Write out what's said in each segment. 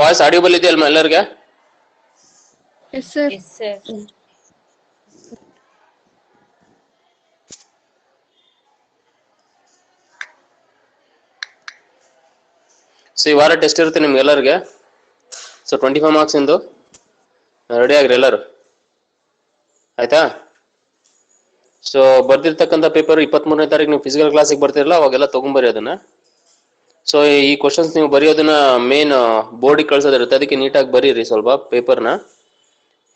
Voice ಆಡಿಯೋಬಲ್ ಇದೆಯಲ್ಲ ಎಲ್ಲರಿಗೆ? Yes, sir. Yes, sir. So ಈ ವಾರ ಟೆಸ್ಟ್ ಇರುತ್ತೆ ನಿಮ್ಗೆ ಎಲ್ಲರಿಗೆ. ಸೊ 25 ಮಾರ್ಕ್ಸ್ ಇಂದು ರೆಡಿ ಆಗ್ರಿ ಎಲ್ಲರೂ, ಆಯ್ತಾ? ಸೊ ಬರ್ದಿರ್ತಕ್ಕಂಥ ಪೇಪರ್ 23ನೇ ತಾರೀಕು ನೀವು ಫಿಸಿಕಲ್ ಕ್ಲಾಸಿಗೆ ಬರ್ತಿರಲ್ಲ, ಅವಾಗೆಲ್ಲ ತಗೊಂಬರಿ ಅದನ್ನ. ಸೊ ಈ ಕ್ವಶನ್ಸ್ ನೀವು ಬರೆಯೋದನ್ನ ಮೇನ್ ಬೋರ್ಡಿಗೆ ಕಳ್ಸೋದಿರುತ್ತೆ, ಅದಕ್ಕೆ ನೀಟಾಗಿ ಬರೀರಿ ಸ್ವಲ್ಪ ಪೇಪರ್ನ.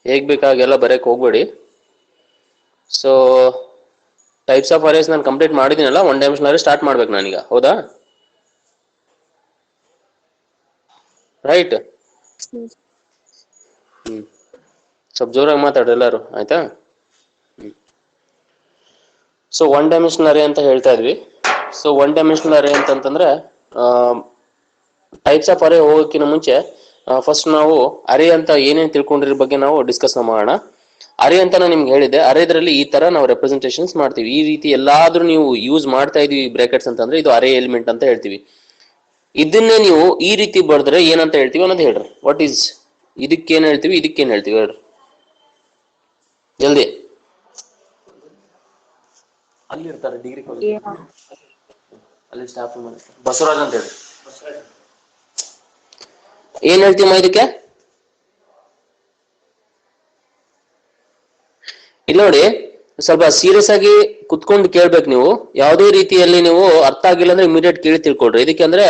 ಹೇಗ್ ಬೇಕಾಗೆಲ್ಲ ಬರೆಯಕ್ಕೆ ಹೋಗ್ಬೇಡಿ. ಸೊ ಟೈಪ್ಸ್ ಆಫ್ ಅರೇಸ್ ನಾನು ಕಂಪ್ಲೀಟ್ ಮಾಡಿದ್ದೀನಲ್ಲ, 1 ಡೈಮೆನ್ಷನಲ್ ಅರೇ ಸ್ಟಾರ್ಟ್ ಮಾಡ್ಬೇಕು ನಾನೀಗ, ಹೌದಾ? ರೈಟ್. ಸ್ವಲ್ಪ ಜೋರಾಗಿ ಮಾತಾಡ್ರಿ ಎಲ್ಲರೂ, ಆಯ್ತಾ? ಸೊ 1 ಡೈಮೆನ್ಷನಲ್ ಅರೇ ಅಂತ ಹೇಳ್ತಾ ಇದ್ವಿ. ಸೊ 1 ಡೈಮೆನ್ಷನಲ್ ಅರೇ ಅಂತಂದ್ರೆ ಟೈಪ್ಸ್ ಆಫ್ ಅರೇ ಹೋಗೋಕ್ಕಿಂತ ಮುಂಚೆ ಫಸ್ಟ್ ನಾವು ಅರೇ ಅಂತ ಏನೇನು ತಿಳ್ಕೊಂಡಿರೋ ಬಗ್ಗೆ ನಾವು ಡಿಸ್ಕಸ್ ಮಾಡೋಣ. ಅರೇ ಅಂತ ನಾನು ನಿಮ್ಗೆ ಹೇಳಿದ್ದೆ, ಅರೇದ್ರಲ್ಲಿ ಈ ತರ ನಾವು ರೆಪ್ರೆಸೆಂಟೇಷನ್ಸ್ ಮಾಡ್ತೀವಿ. ಈ ರೀತಿ ಎಲ್ಲಾದ್ರೂ ನೀವು ಯೂಸ್ ಮಾಡ್ತಾ ಇದೀವಿ ಬ್ರಾಕೆಟ್ಸ್ ಅಂತಂದ್ರೆ ಇದು ಅರೇ ಎಲಿಮೆಂಟ್ ಅಂತ ಹೇಳ್ತೀವಿ. ಇದನ್ನೇ ನೀವು ಈ ರೀತಿ ಬರೆದ್ರೆ ಏನಂತ ಹೇಳ್ತೀವಿ ಅನ್ನೋದು ಹೇಳ್ರಿ. ವಾಟ್ ಈಸ್ ಇದಕ್ಕೇನ್ ಹೇಳ್ತೀವಿ, ಇದಕ್ಕೇನ್ ಹೇಳ್ತೀವಿ ಹೇಳ್ರಿ ಜಲ್ದಿ. ಅಲ್ಲಿ ಇರ್ತಾರೆ ಡಿಗ್ರಿ ಕಾಲೇಜ್, ಅಲ್ಲಿ ಸ್ಟಾಫ್ ರೂಮ್ ಬಸವರಾಜ್ ಅಂತ ಹೇಳಿ. ಏನ್ ಹೇಳ್ತೀವಿ ಇದಕ್ಕೆ? ಇಲ್ಲಿ ನೋಡಿ, ಸ್ವಲ್ಪ ಸೀರಿಯಸ್ ಆಗಿ ಕುತ್ಕೊಂಡು ಕೇಳ್ಬೇಕು ನೀವು. ಯಾವುದೇ ರೀತಿಯಲ್ಲಿ ನೀವು ಅರ್ಥ ಆಗಿಲ್ಲ ಅಂದ್ರೆ ಇಮಿಡಿಯೇಟ್ ಕೇಳಿ ತಿಳ್ಕೊಳ್ರಿ. ಇದಕ್ಕೆ ಅಂದ್ರೆ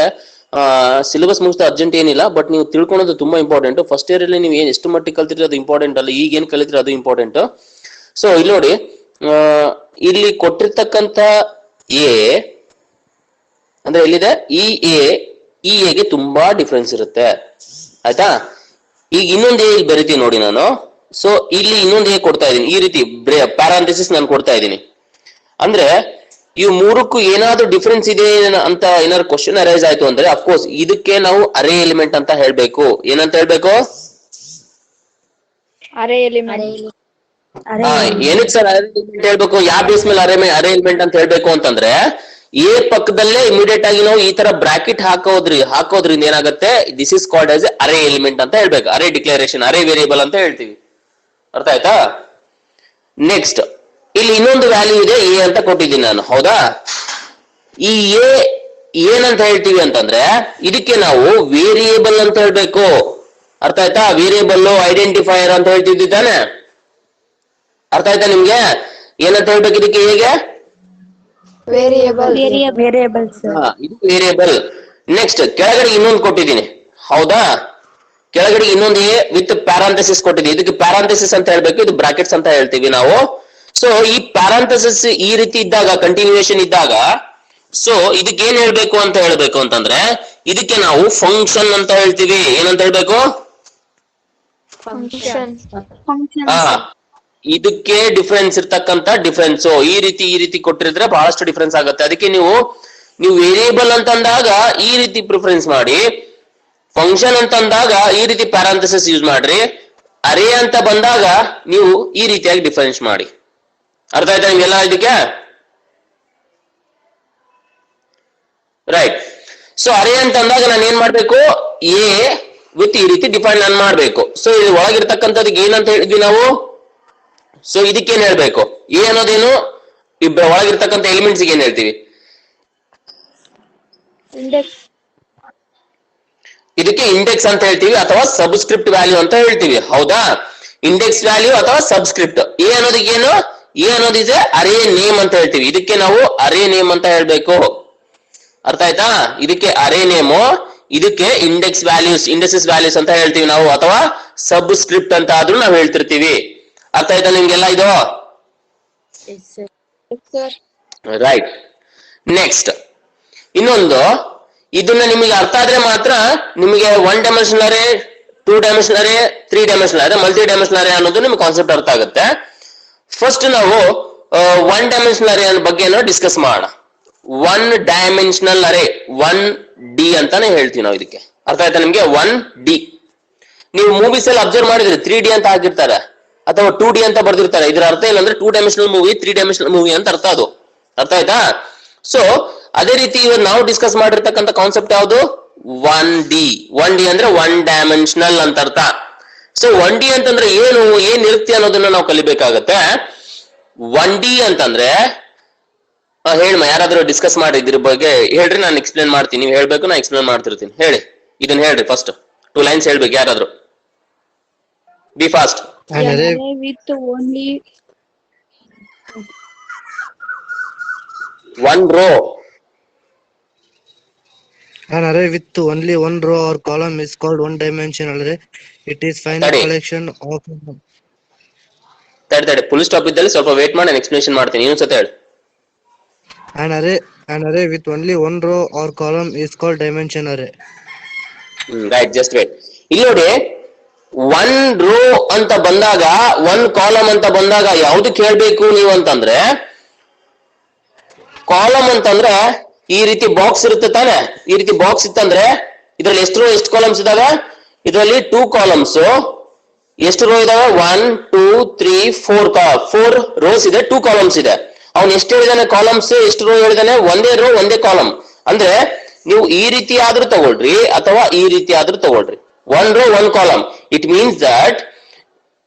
ಸಿಲೆಬಸ್ ಮುಗಿಸ್ತಾ ಅರ್ಜೆಂಟ್ ಏನಿಲ್ಲ, ಬಟ್ ನೀವು ತಿಳ್ಕೊಳೋದು ತುಂಬಾ ಇಂಪಾರ್ಟೆಂಟ್. ಫಸ್ಟ್ ಇಯರ್ ಅಲ್ಲಿ ನೀವು ಎಷ್ಟು ಮಟ್ಟಿಗೆ ಕಲ್ತಿರಿ ಅದು ಇಂಪಾರ್ಟೆಂಟ್ ಅಲ್ಲ, ಈಗ ಏನ್ ಕಲಿತೀರಿ ಅದು ಇಂಪಾರ್ಟೆಂಟ್. ಸೊ ಇಲ್ಲಿ ನೋಡಿ, ಇಲ್ಲಿ ಕೊಟ್ಟಿರ್ತಕ್ಕಂಥ ಎ ಅಂದ್ರೆ ಎಲ್ಲಿದೆ ಈ ಎಗೆ ತುಂಬಾ ಡಿಫ್ರೆನ್ಸ್ ಇರುತ್ತೆ, ಆಯ್ತಾ? ಈಗ ಇನ್ನೊಂದು ಎ ಬರಿತೀನಿ ನೋಡಿ ನಾನು. ಸೊ ಇಲ್ಲಿ ಇನ್ನೊಂದು ಎ ಕೊಡ್ತಾ ಇದೀನಿ, ಈ ರೀತಿ ಪ್ಯಾರಾಂಥೆಸಿಸ್ ನಾನು ಕೊಡ್ತಾ ಇದ್ದೀನಿ. ಅಂದ್ರೆ ಇವು ಮೂರಕ್ಕೂ ಏನಾದ್ರೂ ಡಿಫ್ರೆನ್ಸ್ ಇದೆ ಅಂತ ಏನಾದ್ರು ಕ್ವಶನ್ ಅರೈಸ್ ಆಯ್ತು ಅಂದ್ರೆ ಅಫ್ಕೋರ್ಸ್ ಇದಕ್ಕೆ ನಾವು ಅರೇ ಎಲಿಮೆಂಟ್ ಅಂತ ಹೇಳ್ಬೇಕು. ಏನಂತ ಹೇಳ್ಬೇಕು? Array element. ಏನಕ್ಕೆ ಸರ್ ಅರೇ ಎಲಿಮೆಂಟ್ ಹೇಳ್ಬೇಕು? ಯಾವ ಬೇಸ್ ಮೇಲೆ ಅರೇ ಎಲಿಮೆಂಟ್ ಅಂತ ಹೇಳ್ಬೇಕು ಅಂತಂದ್ರೆ ಎ ಪಕ್ಕದಲ್ಲೇ ಇಮಿಡಿಯೇಟ್ ಆಗಿ ನಾವು ಈ ತರ ಬ್ರಾಕೆಟ್ ಹಾಕೋದ್ರಿಂದ ಏನಾಗುತ್ತೆ, this is called as array element ಅಂತ ಹೇಳ್ಬೇಕು. ಅರೇ ಡಿಕ್ಲರೇಷನ್, ಅರೇ ವೇರಿಯೇಬಲ್ ಅಂತ ಹೇಳ್ತೀವಿ. ಅರ್ಥ ಆಯ್ತಾ? ನೆಕ್ಸ್ಟ್ ಇಲ್ಲಿ ಇನ್ನೊಂದು ವ್ಯಾಲ್ಯೂ ಇದೆ, ಎ ಅಂತ ಕೊಟ್ಟಿದ್ದೀನಿ ನಾನು, ಹೌದಾ? ಈ ಎ ಏನಂತ ಹೇಳ್ತೀವಿ ಅಂತಂದ್ರೆ ಇದಕ್ಕೆ ನಾವು ವೇರಿಯೇಬಲ್ ಅಂತ ಹೇಳ್ಬೇಕು. ಅರ್ಥ ಆಯ್ತಾ? ವೇರಿಯೇಬಲ್ ಐಡೆಂಟಿಫೈಯರ್ ಅಂತ ಹೇಳ್ತಿದ್ವಿ ತಾನೆ? ಅರ್ಥ ಆಯ್ತಾ ನಿಮ್ಗೆ? ಏನಂತ ಹೇಳ್ಬೇಕು ಇದಕ್ಕೆ? ಹೇಗೆ Variable. ಇದು ವೇರಿಯೇಬಲ್. ನೆಕ್ಸ್ಟ್ ಕೆಳಗಡೆ ಇನ್ನೊಂದು ಕೊಟ್ಟಿದ್ದೀನಿ, ಹೌದಾ? ಕೆಳಗಡೆ ಇನ್ನೊಂದು ಎ ವಿತ್ ಪ್ಯಾರಾಂಥೆಸಿಸ್ ಕೊಟ್ಟಿದ್ದೀನಿ. ಇದಕ್ಕೆ ಪ್ಯಾರಾಂಥೆಸಿಸ್ ಅಂತ ಹೇಳ್ಬೇಕು, ಇದು ಬ್ರಾಕೆಟ್ಸ್ ಅಂತ ಹೇಳ್ತೀವಿ ನಾವು. ಸೊ ಈ ಪ್ಯಾರಾಂಥೆಸಿಸ್ ಈ ರೀತಿ ಇದ್ದಾಗ, ಕಂಟಿನ್ಯೂಯೇಷನ್ ಇದ್ದಾಗ, ಸೊ ಇದಕ್ಕೆ ಏನ್ ಹೇಳ್ಬೇಕು ಅಂತ ಹೇಳ್ಬೇಕು ಅಂತಂದ್ರೆ ಇದಕ್ಕೆ ನಾವು ಫಂಕ್ಷನ್ ಅಂತ ಹೇಳ್ತೀವಿ. ಏನಂತ ಹೇಳ್ಬೇಕು? Function. ಇದಕ್ಕೆ ಡಿಫ್ರೆನ್ಸ್ ಇರ್ತಕ್ಕಂತ ಡಿಫ್ರೆನ್ಸ್ ಈ ರೀತಿ ಕೊಟ್ಟಿರಿದ್ರೆ ಬಹಳಷ್ಟು ಡಿಫ್ರೆನ್ಸ್ ಆಗುತ್ತೆ. ಅದಕ್ಕೆ ನೀವು ವೇರಿಯೇಬಲ್ ಅಂತಂದಾಗ ಈ ರೀತಿ ಪ್ರಿಫರೆನ್ಸ್ ಮಾಡಿ, ಫಂಕ್ಷನ್ ಅಂತಂದಾಗ ಈ ರೀತಿ ಪ್ಯಾರಾಂಥೆಸಿಸ್ ಯೂಸ್ ಮಾಡ್ರಿ, ಅರೇ ಅಂತ ಬಂದಾಗ ನೀವು ಈ ರೀತಿಯಾಗಿ ಡಿಫರೆನ್ಸ್ ಮಾಡಿ. ಅರ್ಥ ಆಯ್ತಾ ನಿಮ್ಗೆಲ್ಲ ಇದಕ್ಕೆ? ರೈಟ್. ಸೊ ಅರೇ ಅಂತ ಅಂದಾಗ ನಾನು ಏನ್ ಮಾಡ್ಬೇಕು? ಎ ವಿತ್ ಈ ರೀತಿ ಡಿಫೈನ್ ನಾನು ಮಾಡ್ಬೇಕು. ಸೊ ಇದು ಒಳಗಿರ್ತಕ್ಕಂಥದಕ್ಕೆ ಏನಂತ ಹೇಳಿದ್ವಿ ನಾವು? ಸೊ ಇದಕ್ಕೇನ್ ಹೇಳ್ಬೇಕು? ಎ ಅನ್ನೋದೇನು? ಒಳಗಿರ್ತಕ್ಕಂಥ ಎಲಿಮೆಂಟ್ಸ್ ಏನ್ ಹೇಳ್ತೀವಿ? Index. ಇದಕ್ಕೆ ಇಂಡೆಕ್ಸ್ ಅಂತ ಹೇಳ್ತೀವಿ ಅಥವಾ ಸಬ್ಸ್ಕ್ರಿಪ್ಟ್ ವ್ಯಾಲ್ಯೂ ಅಂತ ಹೇಳ್ತೀವಿ, ಹೌದಾ? ಇಂಡೆಕ್ಸ್ ವ್ಯಾಲ್ಯೂ ಅಥವಾ ಸಬ್ಸ್ಕ್ರಿಪ್ಟ್. ಎ ಅನ್ನೋದಕ್ಕೆ ಏನು? ಎ ಅನ್ನೋದಿದೆ ಅರೇ ನೇಮ್ ಅಂತ ಹೇಳ್ತೀವಿ. ಇದಕ್ಕೆ ನಾವು ಅರೇ ನೇಮ್ ಅಂತ ಹೇಳ್ಬೇಕು. ಅರ್ಥ ಆಯ್ತಾ? ಇದಕ್ಕೆ ಅರೇ ನೇಮು, ಇದಕ್ಕೆ ಇಂಡೆಕ್ಸಸ್ ವ್ಯಾಲ್ಯೂಸ್ ಅಂತ ಹೇಳ್ತೀವಿ ನಾವು, ಅಥವಾ ಸಬ್ಸ್ಕ್ರಿಪ್ಟ್ ಅಂತ ಆದ್ರೂ ನಾವು ಹೇಳ್ತಿರ್ತೀವಿ. ಅರ್ಥ ಆಯ್ತಾ ನಿಮ್ಗೆಲ್ಲ ಇದು? ರೈಟ್. ನೆಕ್ಸ್ಟ್ ಇನ್ನೊಂದು, ಇದನ್ನ ನಿಮಗೆ ಅರ್ಥ ಆದ್ರೆ ಮಾತ್ರ ನಿಮಗೆ 1 ಡೈಮೆನ್ಷನಲ್ ಅರೇ, 2 ಡೈಮೆನ್ಷನಲ್ ಅರೇ, 3 ಡೈಮೆನ್ಷನಲ್ ಅರೇ, ಮಲ್ಟಿ ಡೈಮೆನ್ಷನಲ್ ಅರೇ ಅನ್ನೋದು ನಿಮ್ಗೆ ಕಾನ್ಸೆಪ್ಟ್ ಅರ್ಥ ಆಗುತ್ತೆ. ಫಸ್ಟ್ ನಾವು 1 ಡೈಮೆನ್ಷನಲ್ ಅರೇ ಬಗ್ಗೆ ಡಿಸ್ಕಸ್ ಮಾಡೋಣ. 1 ಡೈಮೆನ್ಷನಲ್ ಅರೇ 1D ಅಂತಾನೆ ಹೇಳ್ತೀವಿ ನಾವು ಇದಕ್ಕೆ. ಅರ್ಥ ಆಯ್ತಾ ನಿಮ್ಗೆ? 1D. ನೀವು ಮೂವೀಸ್ ಎಲ್ಲ ಅಬ್ಸರ್ವ್ ಮಾಡಿದ್ರೆ 3D ಅಂತ ಹಾಕಿರ್ತಾರೆ ಅಥವಾ 2D ಅಂತ ಬರ್ದಿರ್ತಾರೆ. ಇದರ ಅರ್ಥ ಏನಂದ್ರೆ 2 ಡೈಮೆನ್ಷನಲ್ ಮೂವಿ, 3 ಡೈಮೆನ್ಷನಲ್ ಮೂವಿ ಅಂತ ಅರ್ಥ ಅದು. ಅರ್ಥ ಆಯ್ತಾ? ಸೊ ಅದೇ ರೀತಿ ಇವತ್ತು ನಾವು ಡಿಸ್ಕಸ್ ಮಾಡಿರ್ತಕ್ಕಂಥ ಕಾನ್ಸೆಪ್ಟ್ ಯಾವುದು? 1D ಅಂದ್ರೆ ಒನ್ ಡೈಮೆನ್ಷನಲ್ ಅಂತ ಅರ್ಥ. ಸೊ 1D ಅಂತಂದ್ರೆ ಏನ್ ಇರುತ್ತೆ ಅನ್ನೋದನ್ನ ನಾವು ಕಲಿಬೇಕಾಗತ್ತೆ. 1D ಅಂತಂದ್ರೆ ಹೇಳಮ್ಮ, ಯಾರಾದ್ರೂ ಡಿಸ್ಕಸ್ ಮಾಡಿದ್ರ ಬಗ್ಗೆ ಹೇಳ್ರಿ, ನಾನು ಎಕ್ಸ್ಪ್ಲೇನ್ ಮಾಡ್ತೀನಿ. ನೀವು ಹೇಳ್ಬೇಕು, ನಾನು ಎಕ್ಸ್ಪ್ಲೇನ್ ಮಾಡ್ತಿರ್ತೀನಿ. ಹೇಳಿ, ಇದನ್ನ ಹೇಳ್ರಿ. ಫಸ್ಟ್ 2 ಲೈನ್ಸ್ ಹೇಳ್ಬೇಕು ಯಾರಾದ್ರೂ. B fast. An array with only one row. An array with only one row or column is called one-dimensional array. It is finite Study. collection of ತಡಿ ಫುಲ್ ಸ್ಟಾಪ್ ಇದ್ದಲ್ಲಿ ಸ್ವಲ್ಪ wait ಮಾಡಿ, ನಾನು explanation ಮಾಡ್ತೀನಿ. ಇನ್ನೊಂದ್ಸತಿ ಹೇಳಿ. an array with only one row or column is called dimension array. Right, just wait. ಇಲ್ಲಿ ನೋಡಿ, 1 ರೋ ಅಂತ ಬಂದಾಗ, 1 ಕಾಲಮ್ ಅಂತ ಬಂದಾಗ ಯಾವ್ದಕ್ಕೆ ಹೇಳ್ಬೇಕು ನೀವು ಅಂತಂದ್ರೆ, ಕಾಲಮ್ ಅಂತಂದ್ರೆ ಈ ರೀತಿ ಬಾಕ್ಸ್ ಇರುತ್ತೆ ತಾನೆ. ಈ ರೀತಿ ಬಾಕ್ಸ್ ಇತ್ತಂದ್ರೆ ಇದ್ರಲ್ಲಿ ಎಷ್ಟು ಕಾಲಮ್ಸ್ ಇದಾವೆ? ಇದರಲ್ಲಿ 2 ಕಾಲಮ್ಸ್. ಎಷ್ಟು ರೋ ಇದಾವೆ? 1 2 3 4 ರೋಸ್ ಇದೆ, 2 ಕಾಲಮ್ಸ್ ಇದೆ. ಅವ್ನು ಎಷ್ಟು ಹೇಳಿದಾನೆ ಕಾಲಮ್ಸ್, ಎಷ್ಟು ರೋ ಹೇಳಿದಾನೆ? ಒಂದೇ ರೋ ಒಂದೇ ಕಾಲಮ್. ಅಂದ್ರೆ ನೀವು ಈ ರೀತಿ ಆದ್ರೂ ತಗೊಳ್ರಿ ಅಥವಾ ಈ ರೀತಿ ಆದ್ರೂ ತಗೊಳ್ರಿ, 1 row 1 column. It means that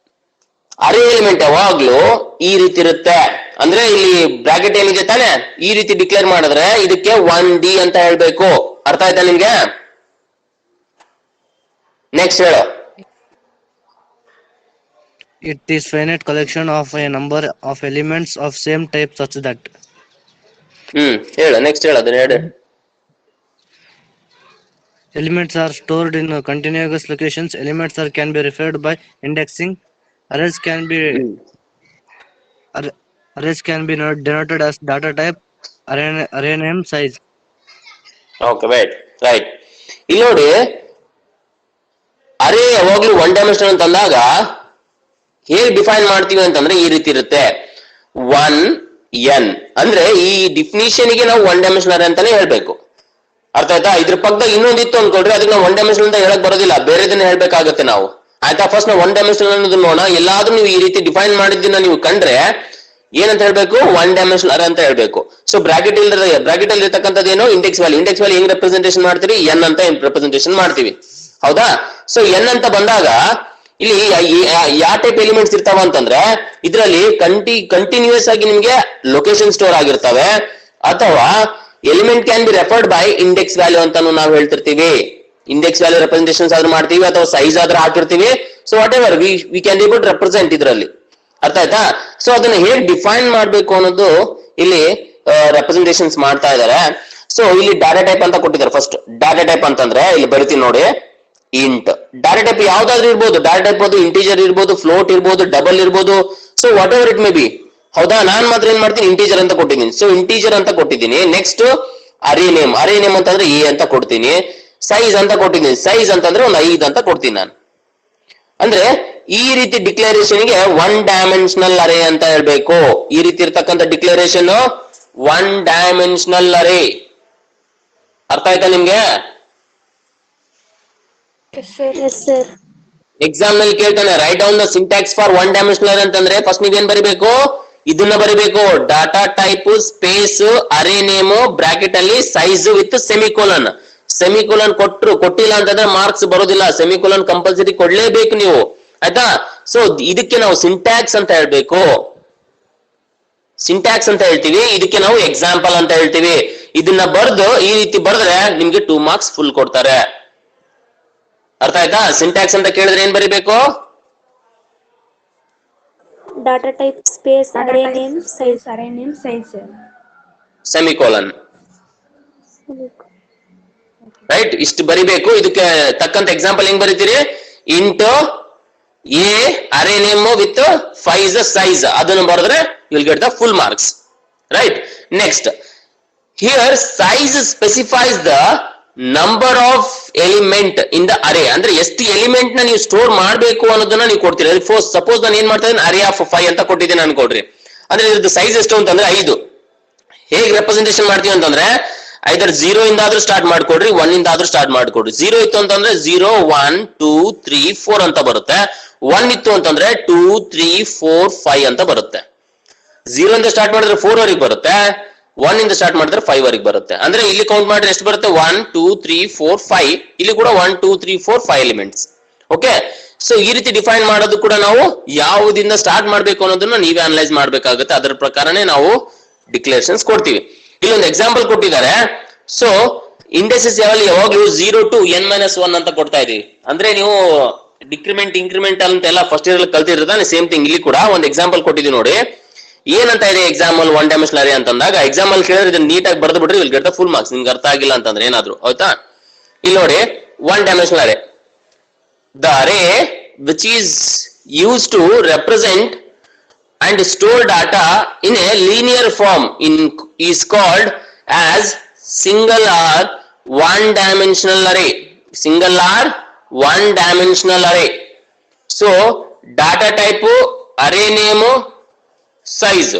array element ಯಾವಾಗ್ಲೂ ಈ ರೀತಿ ಇರುತ್ತೆ. ಅಂದ್ರೆ ಇಲ್ಲಿ ಬ್ರಾಕೆಟ್ ಏನಿದೆ ತಾನೆ, ಈ ರೀತಿ ಡಿಕ್ಲೇರ್ ಮಾಡಿದ್ರೆ ಇದಕ್ಕೆ 1D ಅಂತ ಹೇಳ್ಬೇಕು. ಅರ್ಥ ಆಯ್ತಾ ನಿಮ್ಗೆ? ನೆಕ್ಸ್ಟ್ ಹೇಳು. It is finite collection of a number of elements of same type such that ಹೇಳು, ನೆಕ್ಸ್ಟ್ ಹೇಳು, ಅದನ್ನ ಹೇಳು. elements are stored in continuous locations. Elements can be referred by indexing. Arrays can be denoted as data type, array name, size. Okay, right. ಇಲ್ಲಿ ನೋಡಿ, ಅರೇ ಯಾವಾಗ್ಲೂ 1 dimension ಅಂತ ಅಂದಾಗ ಹೇಗೆ ಡಿಫೈನ್ ಮಾಡ್ತೀವಿ ಅಂತಂದ್ರೆ ಈ ರೀತಿ ಇರುತ್ತೆ. 1n ಅಂದ್ರೆ ಈ ಡಿಫಿನಿಷನ್ ಗೆ ನಾವು 1 ಡೈಮೆನ್ಷನ್ ಅರೇ ಅಂತಾನೆ ಹೇಳ್ಬೇಕು. ಅರ್ಥ ಆಯ್ತಾ? ಇದ್ರ ಪಕ್ಕದಾಗ ಇನ್ನೊಂದಿತ್ತು ಅನ್ಕೊಳ್ರಿ, ಅದಕ್ಕೆ ನಾವು 1 ಡೈಮೆನ್ಷನ್ ಅಂತ ಹೇಳಕ್ ಬರೋದಿಲ್ಲ, ಬೇರೆದನ್ನ ಹೇಳ್ಬೇಕಾಗತ್ತೆ ನಾವು. ಆಯ್ತಾ? ಫಸ್ಟ್ ನಾವು 1 ಡೈಮೆನ್ಷನ್ ಅನ್ನೋದನ್ನ ನೋಡೋಣ. ಎಲ್ಲಾದ್ರೂ ನೀವು ಈ ರೀತಿ ಡಿಫೈನ್ ಮಾಡಿದ್ದನ್ನ ನೀವು ಕಂಡ್ರೆ ಏನಂತ ಹೇಳ್ಬೇಕು? 1 ಡೈಮೆನ್ಷನ್ ಅರೇ ಅಂತ ಹೇಳ್ಬೇಕು. ಸೊ ಬ್ರಾಕೆಟ್ ಅಲ್ಲಿ ಇರ್ತಕ್ಕಂಥದ್ದು ಏನು? ಇಂಡೆಕ್ಸ್ ವ್ಯಾಲ್ಯೂ ಹೆಂಗ್ ರೆಪ್ರೆಸೆಂಟೇಷನ್ ಮಾಡ್ತೀರಿ? ಎನ್ ಅಂತ ರೆಪ್ರೆಸೆಂಟೇಷನ್ ಮಾಡ್ತೀವಿ. ಹೌದಾ? ಸೊ ಎನ್ ಅಂತ ಬಂದಾಗ ಇಲ್ಲಿ ಯಾವ ಟೈಪ್ ಎಲಿಮೆಂಟ್ಸ್ ಇರ್ತಾವ ಅಂತಂದ್ರೆ, ಇದರಲ್ಲಿ ಕಂಟಿನ್ಯೂಸ್ ಆಗಿ ನಿಮ್ಗೆ ಲೊಕೇಶನ್ ಸ್ಟೋರ್ ಆಗಿರ್ತವೆ, ಅಥವಾ element can be referred by index value ಅಂತಾನು ನಾವು ಹೇಳ್ತಿರ್ತೀವಿ. ಇಂಡೆಕ್ಸ್ ವ್ಯಾಲ್ಯೂ ರೆಪ್ರೆಸೆಂಟೇಷನ್ಸ್ ಆದ್ರೂ ಮಾಡ್ತೀವಿ ಅಥವಾ ಸೈಜ್ ಆದ್ರೂ ಹಾಕಿರ್ತೀವಿ. So whatever we can able to represent ಇದರಲ್ಲಿ. ಅರ್ಥ ಆಯ್ತಾ? ಸೊ ಅದನ್ನ ಹೇಗೆ ಡಿಫೈನ್ ಮಾಡ್ಬೇಕು ಅನ್ನೋದು ಇಲ್ಲಿ ರೆಪ್ರೆಸೆಂಟೇಷನ್ಸ್ ಮಾಡ್ತಾ ಇದಾರೆ. ಸೊ ಇಲ್ಲಿ ಡಾಟಾ ಟೈಪ್ ಅಂತ ಕೊಟ್ಟಿದ್ದಾರೆ. ಫಸ್ಟ್ ಡಾಟಾ ಟೈಪ್ ಅಂತಂದ್ರೆ ಇಲ್ಲಿ ಬರಿತೀನಿ ನೋಡಿ, ಇಂಟ್. ಡಾಟಾ ಟೈಪ್ ಯಾವ್ದಾದ್ರು ಇರ್ಬೋದು. ಡಾಟಾ ಟೈಪ್ ಇಂಟೀಜರ್ ಇರ್ಬೋದು, ಫ್ಲೋಟ್ ಇರ್ಬೋದು, ಡಬಲ್ ಇರ್ಬೋದು. So what ever it may be. ಹೌದಾ? ನಾನ್ ಮಾತ್ರ ಏನ್ ಮಾಡ್ತೀನಿ, ಇಂಟೀಜರ್ ಅಂತ ಕೊಟ್ಟಿದ್ದೀನಿ. ಸೊ ಇಂಟೀಜರ್ ಅಂತ ಕೊಟ್ಟಿದ್ದೀನಿ. ನೆಕ್ಸ್ಟ್ ಅರೇ ನೇಮ್ ಅಂತಂದ್ರೆ ಎ ಅಂತ ಕೊಡ್ತೀನಿ. ಸೈಜ್ ಅಂತ ಕೊಟ್ಟಿದ್ದೀನಿ. ಸೈಜ್ ಅಂತಂದ್ರೆ ಒಂದು 5 ಅಂತ ಕೊಡ್ತೀನಿ ನಾನು. ಅಂದ್ರೆ ಈ ರೀತಿ ಡಿಕ್ಲರೇಷನ್ ಗೆ 1 ಡೈಮೆನ್ಷನಲ್ ಅರೇ ಅಂತ ಹೇಳ್ಬೇಕು. ಈ ರೀತಿ ಇರ್ತಕ್ಕಂಥ ಡಿಕ್ಲರೇಷನ್ 1 ಡೈಮೆನ್ಷನಲ್ ಅರೇ. ಅರ್ಥ ಆಯ್ತಾ ನಿಮ್ಗೆ? Yes, sir. ಎಕ್ಸಾಮ್ ನಲ್ಲಿ ಕೇಳ್ತಾನೆ, write down the syntax for 1 dimensional array ಅಂತಂದ್ರೆ ಫಸ್ಟ್ ನೀವೇನ್ ಬರಿಬೇಕು? ಇದನ್ನ ಬರಿಬೇಕು. Data type space array name bracket ಅಲ್ಲಿ ಸೈಜ್ ವಿತ್ ಸೆಮಿಕೋಲನ್. ಸೆಮಿಕೋಲನ್ ಕೊಟ್ಟಿಲ್ಲ ಅಂತಂದ್ರೆ ಮಾರ್ಕ್ಸ್ ಬರೋದಿಲ್ಲ. ಸೆಮಿಕೋಲನ್ ಕಂಪಲ್ಸರಿ ಕೊಡ್ಲೇಬೇಕು ನೀವು. ಆಯ್ತಾ? ಸೊ ಇದಕ್ಕೆ ನಾವು ಸಿಂಟ್ಯಾಕ್ಸ್ ಅಂತ ಹೇಳ್ಬೇಕು. ಸಿಂಟ್ಯಾಕ್ಸ್ ಅಂತ ಹೇಳ್ತೀವಿ. ಇದಕ್ಕೆ ನಾವು ಎಕ್ಸಾಂಪಲ್ ಅಂತ ಹೇಳ್ತೀವಿ. ಇದನ್ನ ಬರ್ದು ಈ ರೀತಿ ಬರೆದ್ರೆ ನಿಮ್ಗೆ 2 ಮಾರ್ಕ್ಸ್ ಫುಲ್ ಕೊಡ್ತಾರೆ. ಅರ್ಥ ಆಯ್ತಾ? ಸಿಂಟ್ಯಾಕ್ಸ್ ಅಂತ ಕೇಳಿದ್ರೆ ಏನ್ ಬರಿಬೇಕು? Data type space array name size semicolon. Right, ಇಷ್ಟು ಬರಿಬೇಕು. ಇದಕ್ಕೆ ತಕ್ಕಂತ ಎಕ್ಸಾಂಪಲ್ ಹೆಂಗ್ ಬರೀತೀರಿ? Int a array name with size ಅದನ್ನು ಬರೆದ್ರೆ you will get the full marks. Right. Next here size specifies the number of element in the array. ಅಂದ್ರೆ ಎಷ್ಟು ಎಲಿಮೆಂಟ್ ನ ನೀವು ಸ್ಟೋರ್ ಮಾಡಬೇಕು ಅನ್ನೋದನ್ನ ನೀವು ಕೊಡ್ತೀರಿ. ಸಪೋಸ್ ನಾನು ಏನ್ ಮಾಡ್ತಾ ಇದ್ದೀನಿ, ಅರೇ ಆಫ್ 5 ಅಂತ ಕೊಟ್ಟಿದ್ದೀನಿ ಅನ್ಕೊಡ್ರಿ. ಅಂದ್ರೆ ಇದ್ರದ್ದು ಸೈಜ್ ಎಷ್ಟು ಅಂತಂದ್ರೆ 5. ಹೇಗೆ ರೆಪ್ರೆಸೆಂಟೇಷನ್ ಮಾಡ್ತೀವಿ ಅಂತಂದ್ರೆ ಐದರ್ 0 ಇಂದ ಆದ್ರೂ ಸ್ಟಾರ್ಟ್ ಮಾಡ್ಕೊಡ್ರಿ, 1 ಇಂದ ಆದ್ರೂ ಸ್ಟಾರ್ಟ್ ಮಾಡ್ಕೊಡ್ರಿ. 0 ಇತ್ತು ಅಂತಂದ್ರೆ 0 1 2 3 4 ಅಂತ ಬರುತ್ತೆ. 1 ಇತ್ತು ಅಂತಂದ್ರೆ 2 3 4 5 ಅಂತ ಬರುತ್ತೆ. 0 ಇಂದ ಸ್ಟಾರ್ಟ್ ಮಾಡಿದ್ರೆ 4 ವರೆಗೆ ಬರುತ್ತೆ. 1 ಇಂದ ಸ್ಟಾರ್ಟ್ ಮಾಡಿದ್ರೆ 5 ವರೆಗೆ ಬರುತ್ತೆ. ಅಂದ್ರೆ ಇಲ್ಲಿ ಕೌಂಟ್ ಮಾಡಿದ್ರೆ ಎಷ್ಟು ಬರುತ್ತೆ? 1 2 3 4 5. ಇಲ್ಲಿ ಕೂಡ 1 2 3 4 5 ಎಲಿಮೆಂಟ್ಸ್. ಓಕೆ, ಸೊ ಈ ರೀತಿ ಡಿಫೈನ್ ಮಾಡೋದು ಕೂಡ ನಾವು ಯಾವುದಿಂದ ಸ್ಟಾರ್ಟ್ ಮಾಡ್ಬೇಕು ಅನ್ನೋದನ್ನ ನೀವೇ ಅನಲೈಸ್ ಮಾಡ್ಬೇಕಾಗುತ್ತೆ. ಅದರ ಪ್ರಕಾರನೇ ನಾವು ಡಿಕ್ಲೇರೇಷನ್ಸ್ ಕೊಡ್ತೀವಿ. ಇಲ್ಲೊಂದು ಎಕ್ಸಾಂಪಲ್ ಕೊಟ್ಟಿದ್ದಾರೆ. ಸೊ ಇಂಡೆಕ್ಸಸ್ ಯಾವಾಗಲೂ 0 to n-1 ಅಂತ ಕೊಡ್ತಾ ಇದೀವಿ. ಅಂದ್ರೆ ನೀವು ಡಿಕ್ರಿಮೆಂಟ್ ಇಂಕ್ರಿಮೆಂಟ್ ಅಂತೆಲ್ಲ ಫಸ್ಟ್ ಇಯರ್ ಕಲ್ತಿರ್ತಾನೆ, ಸೇಮ್ ಥಿಂಗ್ ಇಲ್ಲಿ ಕೂಡ ಒಂದು ಎಕ್ಸಾಂಪಲ್ ಕೊಟ್ಟಿದ್ದೀವಿ ನೋಡಿ. ಏನಂತ ಇದೆ ಎಕ್ಸಾಂಪಲ್ 1 ಡೈಮೆನ್ಷನಲ್ ಅರೇ ಅಂತಂದಾಗ ಎಕ್ಸಾಂಪಲ್ ಕೇಳಿದ್ರೆ ಇದನ್ನ ನೀಟಾಗಿ ಬರೆದು ಬಿಟ್ರೆ will get the full marks. ನಿಮ್ಗೆ ಅರ್ಥ ಆಗಿಲ್ಲ ಅಂತಂದ್ರೆ ಏನಾದ್ರು ಆಯ್ತಾ? ಇಲ್ಲಿ ನೋಡಿ 1 dimensional array, the array which is use to represent and store data in a linear form is called as single or one dimensional array. Single or one dimensional array. So data type, array name, size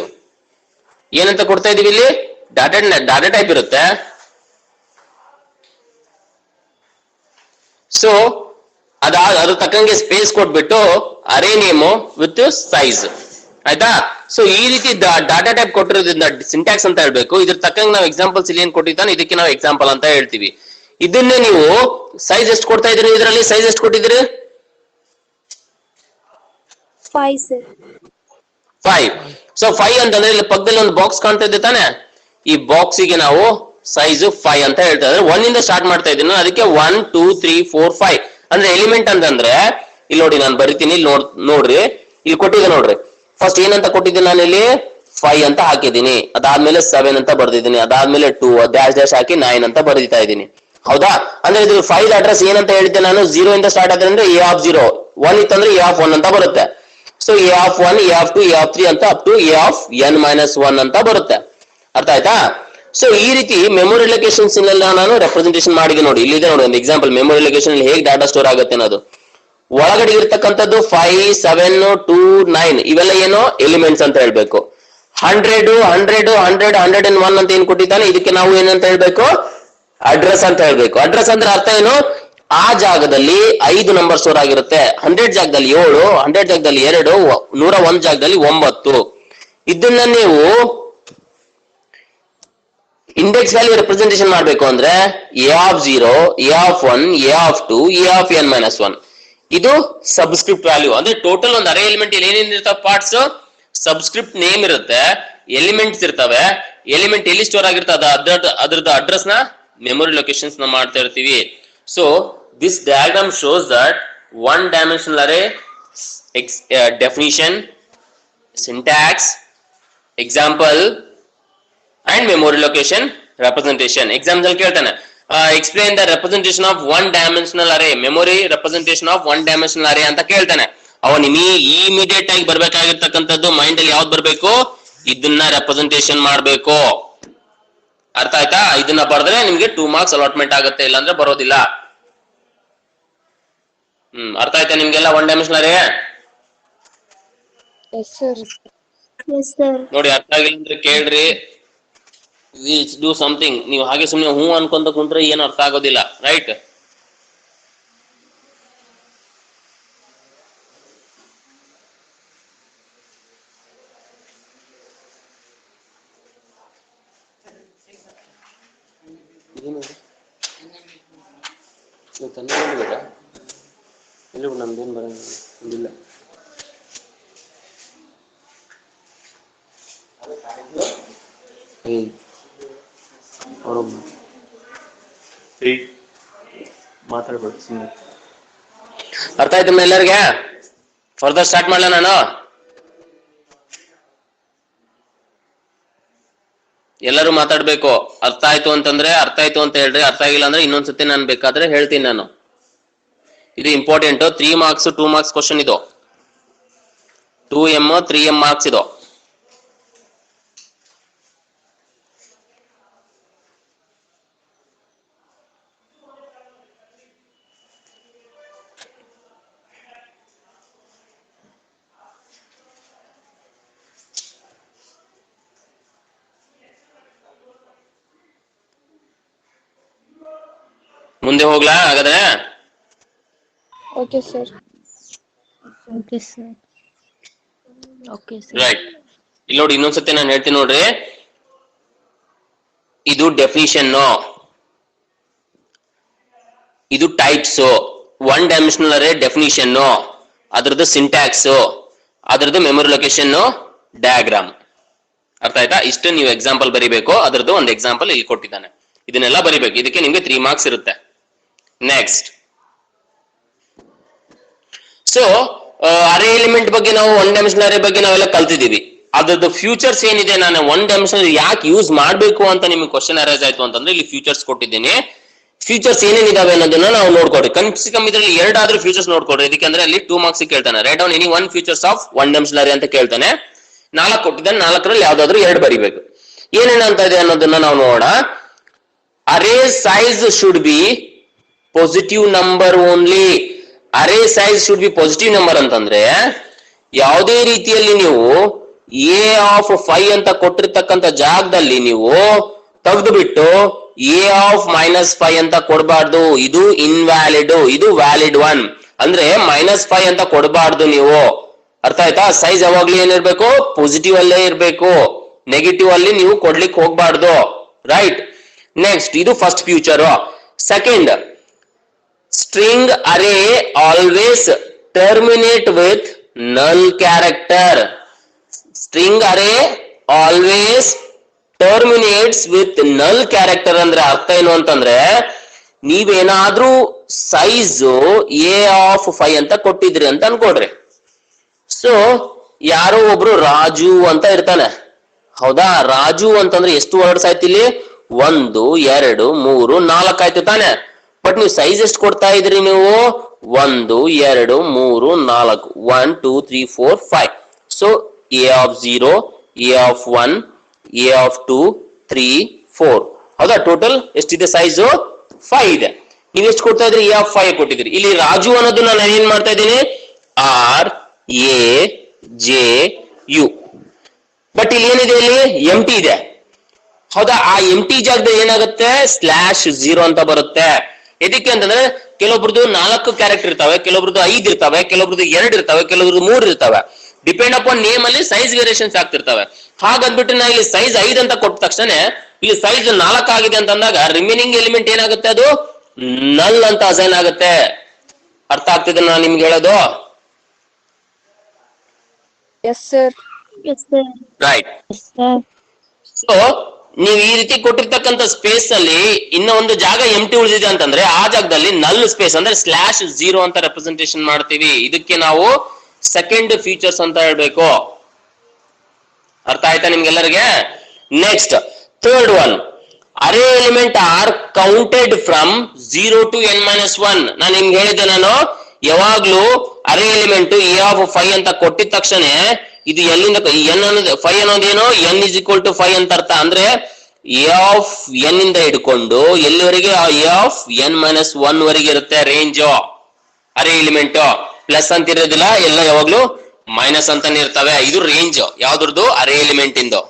ಏನಂತ ಕೊಡ್ತಾ ಇದೀವಿ ಇಲ್ಲಿ? Data type ಇರುತ್ತೆ. So ಅದ್ರ ತಕ್ಕಂಗೆ space ಕೊಟ್ಬಿಟ್ಟು ಅರೇ name with size, ಆಯ್ತಾ? So ಈ ರೀತಿ ಡಾಟಾ ಟೈಪ್ ಕೊಟ್ಟಿರೋದ್ರಿಂದ ಸಿಂಟ್ಯಾಕ್ಸ್ ಅಂತ ಹೇಳ್ಬೇಕು. ಇದ್ರ ತಕ್ಕಂಗೆ ನಾವು ಎಕ್ಸಾಂಪಲ್ಸ್ ಇಲ್ಲಿ ಏನ್ ಕೊಟ್ಟಿದ್ದಾನೆ ಇದಕ್ಕೆ ನಾವು ಎಕ್ಸಾಂಪಲ್ ಅಂತ ಹೇಳ್ತೀವಿ. ಇದನ್ನೇ ನೀವು ಸೈಜ್ ಎಷ್ಟು ಕೊಡ್ತಾ ಇದ್ರಿ? ಇದರಲ್ಲಿ ಸೈಜ್ ಎಷ್ಟು ಕೊಟ್ಟಿದ್ರಿ? 5 sir. 5. ಸೊ 5 ಅಂತಂದ್ರೆ ಇಲ್ಲಿ ಪಕ್ಕದಲ್ಲಿ ಒಂದು ಬಾಕ್ಸ್ ಕಾಣ್ತಾ ಇದೆ ತಾನೆ, ಈ ಬಾಕ್ಸ್ ಗೆ ನಾವು ಸೈಜ್ 5 ಅಂತ ಹೇಳ್ತಾ ಇದ್ರೆ 1 ಇಂದ ಸ್ಟಾರ್ಟ್ ಮಾಡ್ತಾ ಇದ್ದೀನಿ. ಅದಕ್ಕೆ 1 2 3 4 5 ಅಂದ್ರೆ ಎಲಿಮೆಂಟ್ ಅಂತಂದ್ರೆ ಇಲ್ಲಿ ನೋಡಿ ನಾನು ಬರಿತೀನಿ. ಇಲ್ಲಿ ನೋಡ್ರಿ, ಇಲ್ಲಿ ಕೊಟ್ಟಿದ್ದೆ ನೋಡ್ರಿ. ಫಸ್ಟ್ ಏನಂತ ಕೊಟ್ಟಿದ್ದೀನಿ ನಾನು ಇಲ್ಲಿ? 5 ಅಂತ ಹಾಕಿದ್ದೀನಿ. ಅದಾದ್ಮೇಲೆ 7 ಅಂತ ಬರ್ದಿದ್ದೀನಿ. ಅದಾದ್ಮೇಲೆ 2 ಡ್ಯಾಶ್ ಡ್ಯಾಶ್ ಹಾಕಿ 9 ಅಂತ ಬರೀತಾ ಇದ್ದೀನಿ. ಹೌದಾ? ಅಂದ್ರೆ ಇದು 5 ಅಡ್ರೆಸ್ ಏನಂತ ಹೇಳಿದ್ದೆ ನಾನು? 0 ಇಂದ ಸ್ಟಾರ್ಟ್ ಆದ್ರೆ ಅಂದ್ರೆ a0, 1 ಇತ್ತಂದ್ರೆ a1 ಅಂತ ಬರುತ್ತೆ. ಸೊ a1, a2, a3 ಅಂತ ಅಪ್ ಟು an-1 ಅಂತ ಬರುತ್ತೆ. ಅರ್ಥ ಆಯ್ತಾ? ಸೊ ಈ ರೀತಿ ಮೆಮೊರಿ ಲೊಕೇಶನ್ಸ್ ನಾನು ರೆಪ್ರೆಸೆಂಟೇಷನ್ ಮಾಡಿ ನೋಡಿ. ಇಲ್ಲಿದೆ ನೋಡಿ ಒಂದು ಎಕ್ಸಾಂಪಲ್, ಮೆಮೊರಿ ಲೊಕೇಶನ್ ಹೇಗೆ ಡಾಟಾ ಸ್ಟೋರ್ ಆಗುತ್ತೆ ಅನ್ನೋದು. ಒಳಗಡೆ ಇರ್ತಕ್ಕಂಥದ್ದು 5 7 2 9 ಇವೆಲ್ಲ ಏನು ಎಲಿಮೆಂಟ್ಸ್ ಅಂತ ಹೇಳ್ಬೇಕು. 100 100 100 101 ಅಂತ ಏನ್ ಕೊಟ್ಟಿದ್ದಾನೆ ಇದಕ್ಕೆ ನಾವು ಏನಂತ ಹೇಳ್ಬೇಕು? ಅಡ್ರೆಸ್ ಅಂತ ಹೇಳ್ಬೇಕು. ಅಡ್ರೆಸ್ ಅಂದ್ರೆ ಅರ್ಥ ಏನು? ಆ ಜಾಗದಲ್ಲಿ 5 ನಂಬರ್ ಸ್ಟೋರ್ ಆಗಿರುತ್ತೆ. 100 ಜಾಗದಲ್ಲಿ 7, 100 ಜಾಗದಲ್ಲಿ 2, 101 ಜಾಗದಲ್ಲಿ 9. ಇದನ್ನ ನೀವು ಇಂಡೆಕ್ಸ್ ವ್ಯಾಲ್ಯೂ ರೆಪ್ರೆಸೆಂಟೇಷನ್ ಮಾಡ್ಬೇಕು ಅಂದ್ರೆ a0, a1, a2, an-1. ಇದು ಸಬ್ಸ್ಕ್ರಿಪ್ಟ್ ವ್ಯಾಲ್ಯೂ. ಅಂದ್ರೆ ಟೋಟಲ್ ಒಂದು ಅರೇ ಎಲಿಮೆಂಟ್ ಇಲ್ಲಿ ಏನೇನ್ ಇರ್ತಾವ ಪಾರ್ಟ್ಸ್? ಸಬ್ಸ್ಕ್ರಿಪ್ಟ್ ನೇಮ್ ಇರುತ್ತೆ, ಎಲಿಮೆಂಟ್ಸ್ ಇರ್ತವೆ. ಎಲಿಮೆಂಟ್ ಎಲ್ಲಿ ಸ್ಟೋರ್ ಆಗಿರ್ತದೆ ಅದ್ರದ್ದು ಅಡ್ರೆಸ್ ನ ಮೆಮೊರಿ ಲೊಕೇಶನ್ಸ್ ನ ಮಾಡ್ತಾ ಇರ್ತೀವಿ. So this diagram shows that 1 dimensional array definition, syntax, example and memory location representation. Example ಕೇಳ್ತಾನೆ, explain the representation of 1 dimensional array, memory representation of 1 dimensional array ಅಂತ ಕೇಳ್ತಾನೆ. ಇಮಿಡಿಯೇಟ್ ಆಗಿ ಬರ್ಬೇಕಾಗಿರ್ತಕ್ಕಂಥದ್ದು ಮೈಂಡ್ ಅಲ್ಲಿ ಯಾವ್ದು ಬರ್ಬೇಕು? ಇದನ್ನ ರೆಪ್ರೆಸೆಂಟೇಷನ್ ಮಾಡ್ಬೇಕು. ಅರ್ಥ ಆಯ್ತಾ? ಇದನ್ನ ಬರೆದ್ರೆ ನಿಮ್ಗೆ 2 ಮಾರ್ಕ್ಸ್ ಅಲಾಟ್ಮೆಂಟ್ ಆಗುತ್ತೆ, ಇಲ್ಲಾಂದ್ರೆ ಬರೋದಿಲ್ಲ. ಅರ್ಥ ಆಯ್ತಾ ನಿಮ್ಗೆಲ್ಲ 1 ಡೈಮೆನ್ಷನಲ್ ಅರೇ? Yes sir. Yes sir. ನೋಡಿ ಅರ್ಥ ಆಗಿಲ್ಲ ಅಂದ್ರೆ ಕೇಳ್ರಿ, ಡೂ ಸಮಥಿಂಗ್. ನೀವು ಹಾಗೆ ಸುಮ್ಮನೆ ಹೂ ಅನ್ಕೊಂತ ಕುಂತ್ರೆ ಏನು ಅರ್ಥ ಆಗೋದಿಲ್ಲ, ರೈಟ್? ನಮ್ದೇನ್ ಬರಂಗಿಲ್ಲ. ಮಾತಾಡ್ಬೇಕು ಸುಮ್ಮನೆ. ಅರ್ಥ ಆಯ್ತು ಎಲ್ಲರಿಗೆ? ಫರ್ದರ್ ಸ್ಟಾರ್ಟ್ ಮಾಡ್ಲಾ ನಾನು? ಎಲ್ಲರೂ ಮಾತಾಡ್ಬೇಕು. ಅರ್ಥ ಆಯ್ತು ಅಂತಂದ್ರೆ ಅರ್ಥ ಆಯ್ತು ಅಂತ ಹೇಳ್ರಿ, ಅರ್ಥ ಆಗಿಲ್ಲ ಅಂದ್ರೆ ಇನ್ನೊಂದ್ಸತಿ ನಾನು ಬೇಕಾದ್ರೆ ಹೇಳ್ತೀನಿ ನಾನು. ಇದು ಇಂಪಾರ್ಟೆಂಟ್. 3 ಮಾರ್ಕ್ಸ್ 2 ಮಾರ್ಕ್ಸ್ ಕ್ವಶನ್ ಇದು. 2M 3M ಮಾರ್ಕ್ಸ್ ಇದು. ಮುಂದೆ ಹೋಗ್ಲಾ ಹಾಗಾದ್ರೆ? Okay sir. Okay sir. Okay sir. Right. ಇಲ್ಲಿ ನೋಡಿ ಇನ್ನೊಂದ್ಸತಿ ನಾನು ಹೇಳ್ತೀನಿ ನೋಡ್ರಿ. ಇದು ಡೆಫಿನಿಷನ್, ಇದು types. One dimensional array definition, ಅದ್ರದ್ದು ಸಿಂಟ್ಯಾಕ್ಸ್, ಅದ್ರದ್ದು ಮೆಮೊರಿ ಲೊಕೇಶನ್, ಡಯಾಗ್ರಾಮ್. ಅರ್ಥ ಆಯ್ತಾ? ಇಷ್ಟು ನೀವು ಎಕ್ಸಾಂಪಲ್ ಬರಿಬೇಕು. ಅದ್ರದ್ದು ಒಂದು ಎಕ್ಸಾಂಪಲ್ ಇಲ್ಲಿ ಕೊಟ್ಟಿದ್ದಾನೆ, ಇದನ್ನೆಲ್ಲ ಬರಿಬೇಕು. ಇದಕ್ಕೆ ನಿಮ್ಗೆ 3 ಮಾರ್ಕ್ಸ್ ಇರುತ್ತೆ. ನೆಕ್ಸ್ಟ್, ಸೊ ಅರೇ ಎಲಿಮೆಂಟ್ ಬಗ್ಗೆ ನಾವು ಒನ್ ಡೈಮೆನ್ಷನಲ್ ಅರೇ ಬಗ್ಗೆ ನಾವೆಲ್ಲ ಕಲ್ತಿದೀವಿ. ಅದ್ರದ್ದು ಫ್ಯೂಚರ್ಸ್ ಏನಿದೆ, ನಾನು ಒನ್ ಡೈಮೆನ್ಷನಲ್ ಯಾಕೆ ಯೂಸ್ ಮಾಡಬೇಕು ಅಂತ ನಿಮ್ಗೆ ಕ್ವಶನ್ ಅರೈಸ್ ಆಯ್ತು ಅಂತಂದ್ರೆ ಇಲ್ಲಿ ಫ್ಯೂಚರ್ಸ್ ಕೊಟ್ಟಿದ್ದೀನಿ. ಫ್ಯೂಚರ್ಸ್ ಏನೇನಿದಾವೆ ಅನ್ನೋದನ್ನ ನಾವು ನೋಡ್ಕೊಡ್ರಿ. ಕಮ್ಸಿ ಕಮ್ಮಿ ಇದ್ರಲ್ಲಿ 2 ಆದ್ರೂ ಫ್ಯೂಚರ್ಸ್ ನೋಡ್ಕೊಡ್ರಿ. ಇದಕ್ಕೆ ಅಲ್ಲಿ 2 ಮಾರ್ಕ್ಸ್ ಕೇಳ್ತಾನೆ. Write down any 1 futures of one dimensional array ಅಂತ ಕೇಳ್ತಾನೆ. 4 ಕೊಟ್ಟಿದ್ದಾನೆ, 4ರಲ್ಲಿ ಯಾವ್ದಾದ್ರು 2 ಬರಿಬೇಕು. ಏನೇನಂತ ಇದೆ ಅನ್ನೋದನ್ನ ನಾವು ನೋಡೋಣ. ಅರೇ size should be positive number only. Array size should be positive number ಅಂತಂದ್ರೆ ಯಾವುದೇ ರೀತಿಯಲ್ಲಿ ನೀವು ಎ ಆಫ್ 5 ಅಂತ ಕೊಟ್ಟಿರ್ತಕ್ಕಂಥ ಜಾಗದಲ್ಲಿ ನೀವು ತೆಗೆದು ಬಿಟ್ಟು ಎ ಆಫ್ -5 ಅಂತ ಕೊಡಬಾರ್ದು. ಇದು ಇನ್ವ್ಯಾಲಿಡ್, ಇದು ವ್ಯಾಲಿಡ್ ಒನ್. ಅಂದ್ರೆ -5 ಅಂತ ಕೊಡಬಾರ್ದು ನೀವು. ಅರ್ಥ ಆಯ್ತಾ? ಸೈಜ್ ಯಾವಾಗ್ಲೂ ಏನಿರ್ಬೇಕು? ಪಾಸಿಟಿವ್ ಅಲ್ಲೇ ಇರ್ಬೇಕು. ನೆಗೆಟಿವ್ ಅಲ್ಲಿ ನೀವು ಕೊಡ್ಲಿಕ್ಕೆ ಹೋಗ್ಬಾರ್ದು. ರೈಟ್. ನೆಕ್ಸ್ಟ್, ಇದು first future. Second, string array always terminate with null character. String array always terminates with null character ಅಂದ್ರೆ ಅರ್ಥ ಏನು ಅಂತಂದ್ರೆ, ನೀವೇನಾದ್ರೂ ಸೈಜ್ ಎ ಆಫ್ 5 ಅಂತ ಕೊಟ್ಟಿದ್ರಿ ಅಂತ ಅನ್ಕೊಡ್ರಿ. ಸೊ ಯಾರೋ ಒಬ್ರು ರಾಜು ಅಂತ ಇರ್ತಾನೆ. ಹೌದಾ? ರಾಜು ಅಂತಂದ್ರೆ ಎಷ್ಟು ವರ್ಡ್ಸ್ ಆಯ್ತು ಇಲ್ಲಿ? 1 2 3 4 ಆಯ್ತು ತಾನೆ. ಬಟ್ ನೀವು ಸೈಜ್ ಎಷ್ಟು ಕೊಡ್ತಾ ಇದ್ರಿ? ನೀವು 1 2 3 4 1 2 3 4 5. So A of 0, A of 1, A of 2 3 4. ಹೌದಾ? ಟೋಟಲ್ ಎಷ್ಟಿದೆ? ಸೈಜು 5 ಇದೆ. ನೀವು ಎಷ್ಟು ಕೊಡ್ತಾ ಇದ್ರಿ? ಎ ಆಫ್ 5 ಕೊಟ್ಟಿದ್ರಿ. ಇಲ್ಲಿ ರಾಜು ಅನ್ನೋದು ನಾನು ಏನ್ ಮಾಡ್ತಾ ಇದ್ದೀನಿ? R A J U. But ಇಲ್ಲಿ ಏನಿದೆ? ಇಲ್ಲಿ ಎಂಟಿ ಇದೆ. ಹೌದಾ? ಆ ಎಂಟಿ ಜಾಗದಲ್ಲಿ ಏನಾಗುತ್ತೆ? /0 ಅಂತ ಬರುತ್ತೆ. ಇದಕ್ಕೆ ಅಂತಂದ್ರೆ ಕೆಲವೊಬ್ರದ್ದು 4 ಕ್ಯಾರೆಕ್ಟರ್ ಇರ್ತವೆ, ಕೆಲವೊಬ್ರದ್ದು 5 ಇರ್ತವೆ, ಕೆಲವೊಬ್ರದ್ದು 2 ಇರ್ತವೆ, ಕೆಲವೊಬ್ರದ್ದು 3 ಇರ್ತವೆ. ಡಿಪೆಂಡ್ ಅಪಾನ್ ನೇಮ್ ಅಲ್ಲಿ ಸೈಜ್ ವೇರಿಯೇಷನ್ಸ್ ಆಗ್ತಿರ್ತವೆ. ಹಾಗಂದ್ಬಿಟ್ಟು ನಾ ಇಲ್ಲಿ ಸೈಜ್ 5 ಅಂತ ಕೊಟ್ಟ ತಕ್ಷಣ ಇಲ್ಲಿ ಸೈಜ್ 4 ಆಗಿದೆ ಅಂತ ಅಂದಾಗ ರಿಮೈನಿಂಗ್ ಎಲಿಮೆಂಟ್ ಏನಾಗುತ್ತೆ? ಅದು ನಲ್ ಅಂತ ಅಸೈನ್ ಆಗುತ್ತೆ. ಅರ್ಥ ಆಗ್ತಿದೆ ನಾನು ನಿಮ್ಗೆ ಹೇಳೋದು? Yes, sir. Yes, sir. Right. Yes, sir. So ನೀವು ಈ ರೀತಿ ಕೊಟ್ಟಿರ್ತಕ್ಕಂಥ ಸ್ಪೇಸ್ ಅಲ್ಲಿ ಇನ್ನ ಒಂದು ಜಾಗ ಎಂಟಿ ಉಳಿದಿದೆ ಅಂತಂದ್ರೆ ಆ ಜಾಗದಲ್ಲಿ ನಲ್ ಸ್ಪೇಸ್ ಅಂದ್ರೆ /0 ಅಂತ ರೆಪ್ರೆಸೆಂಟೇಷನ್ ಮಾಡ್ತೀವಿ. ಇದಕ್ಕೆ ನಾವು ಸೆಕೆಂಡ್ ಫೀಚರ್ಸ್ ಅಂತ ಹೇಳ್ಬೇಕು. ಅರ್ಥ ಆಯ್ತಾ ನಿಮ್ಗೆಲ್ಲರಿಗೆ? Next, third one, array element are counted from 0 to n-1. ನಾನು ನಿಮ್ಗೆ ಹೇಳಿದ್ದೆ, ನಾನು ಯಾವಾಗ್ಲೂ ಅರೇ ಎಲಿಮೆಂಟ್ ಎ ಆಫ್ 5 ಅಂತ ಕೊಟ್ಟಿದ ತಕ್ಷಣ ಇದು ಎಲ್ಲಿಂದ n ಅನ್ನೋದು 5 ಅನ್ನೋದೇನು? n = 5 ಅಂತ ಅರ್ಥ. ಅಂದ್ರೆ ಎ ಆಫ್ n ಇಂದ ಹಿಡ್ಕೊಂಡು ಎಲ್ಲಿವರೆಗೆ? ಎ ಆಫ್ n-1 ವರೆಗೆ ಇರುತ್ತೆ ರೇಂಜ್. ಅರೇ ಎಲಿಮೆಂಟ್ ಪ್ಲಸ್ ಅಂತ ಇರೋದಿಲ್ಲ, ಎಲ್ಲ ಯಾವಾಗ್ಲೂ ಮೈನಸ್ ಅಂತಾನೆ ಇರ್ತವೆ. ಇದು ರೇಂಜ್ ಯಾವ್ದ್ರದ್ದು? ಅರೇ ಎಲಿಮೆಂಟ್ ಇಂದು.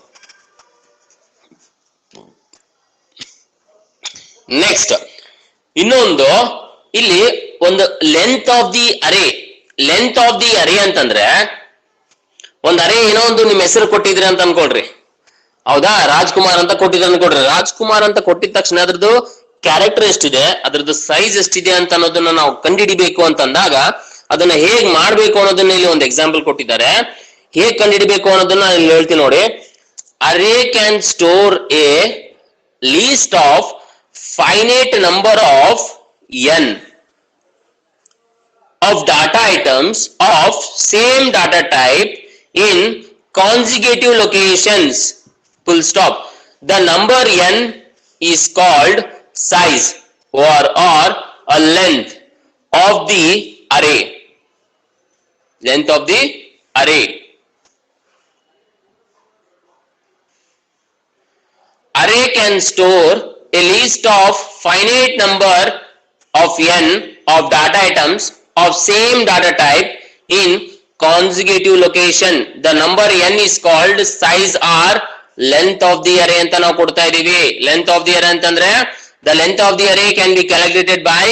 ನೆಕ್ಸ್ಟ್, ಇನ್ನೊಂದು ಇಲ್ಲಿ ಒಂದು length of the array. Length of the array ಅಂತಂದ್ರೆ ಒಂದ್ ಅರೇ ಏನೋ ಒಂದು ನಿಮ್ ಹೆಸರು ಕೊಟ್ಟಿದ್ರಿ ಅಂತ ಅನ್ಕೊಳ್ರಿ. ಹೌದಾ? ರಾಜ್ಕುಮಾರ್ ಅಂತ ಕೊಟ್ಟಿದ್ರೆ ಅನ್ಕೊಳ್ರಿ. ರಾಜ್ಕುಮಾರ್ ಅಂತ ಕೊಟ್ಟಿದ ತಕ್ಷಣ ಅದ್ರದ್ದು ಕ್ಯಾರೆಕ್ಟರ್ ಎಷ್ಟಿದೆ, ಅದ್ರದ್ದು ಸೈಜ್ ಎಷ್ಟಿದೆ ಅಂತ ಅನ್ನೋದನ್ನ ನಾವು ಕಂಡುಹಿಡಿಬೇಕು ಅಂತಂದಾಗ ಅದನ್ನ ಹೇಗ್ ಮಾಡ್ಬೇಕು ಅನ್ನೋದನ್ನ ಇಲ್ಲಿ ಒಂದು ಎಕ್ಸಾಂಪಲ್ ಕೊಟ್ಟಿದ್ದಾರೆ. ಹೇಗ್ ಕಂಡುಹಿಡಿಬೇಕು ಅನ್ನೋದನ್ನ ಇಲ್ಲಿ ಹೇಳ್ತೀನಿ ನೋಡಿ. Array can store a list of finite number of n of data items of same data type in consecutive locations, full stop. The number n is called size or a length of the array. Length of the array. Array can store a list of finite number of n of data items of same data type in consecutive location. The number n is called size or length of the array ಅಂತ ನಾವು ಕೊಡ್ತಾ ಇದೀವಿ. Length of the array ಅಂತಂದ್ರೆ the length of the array can be calculated by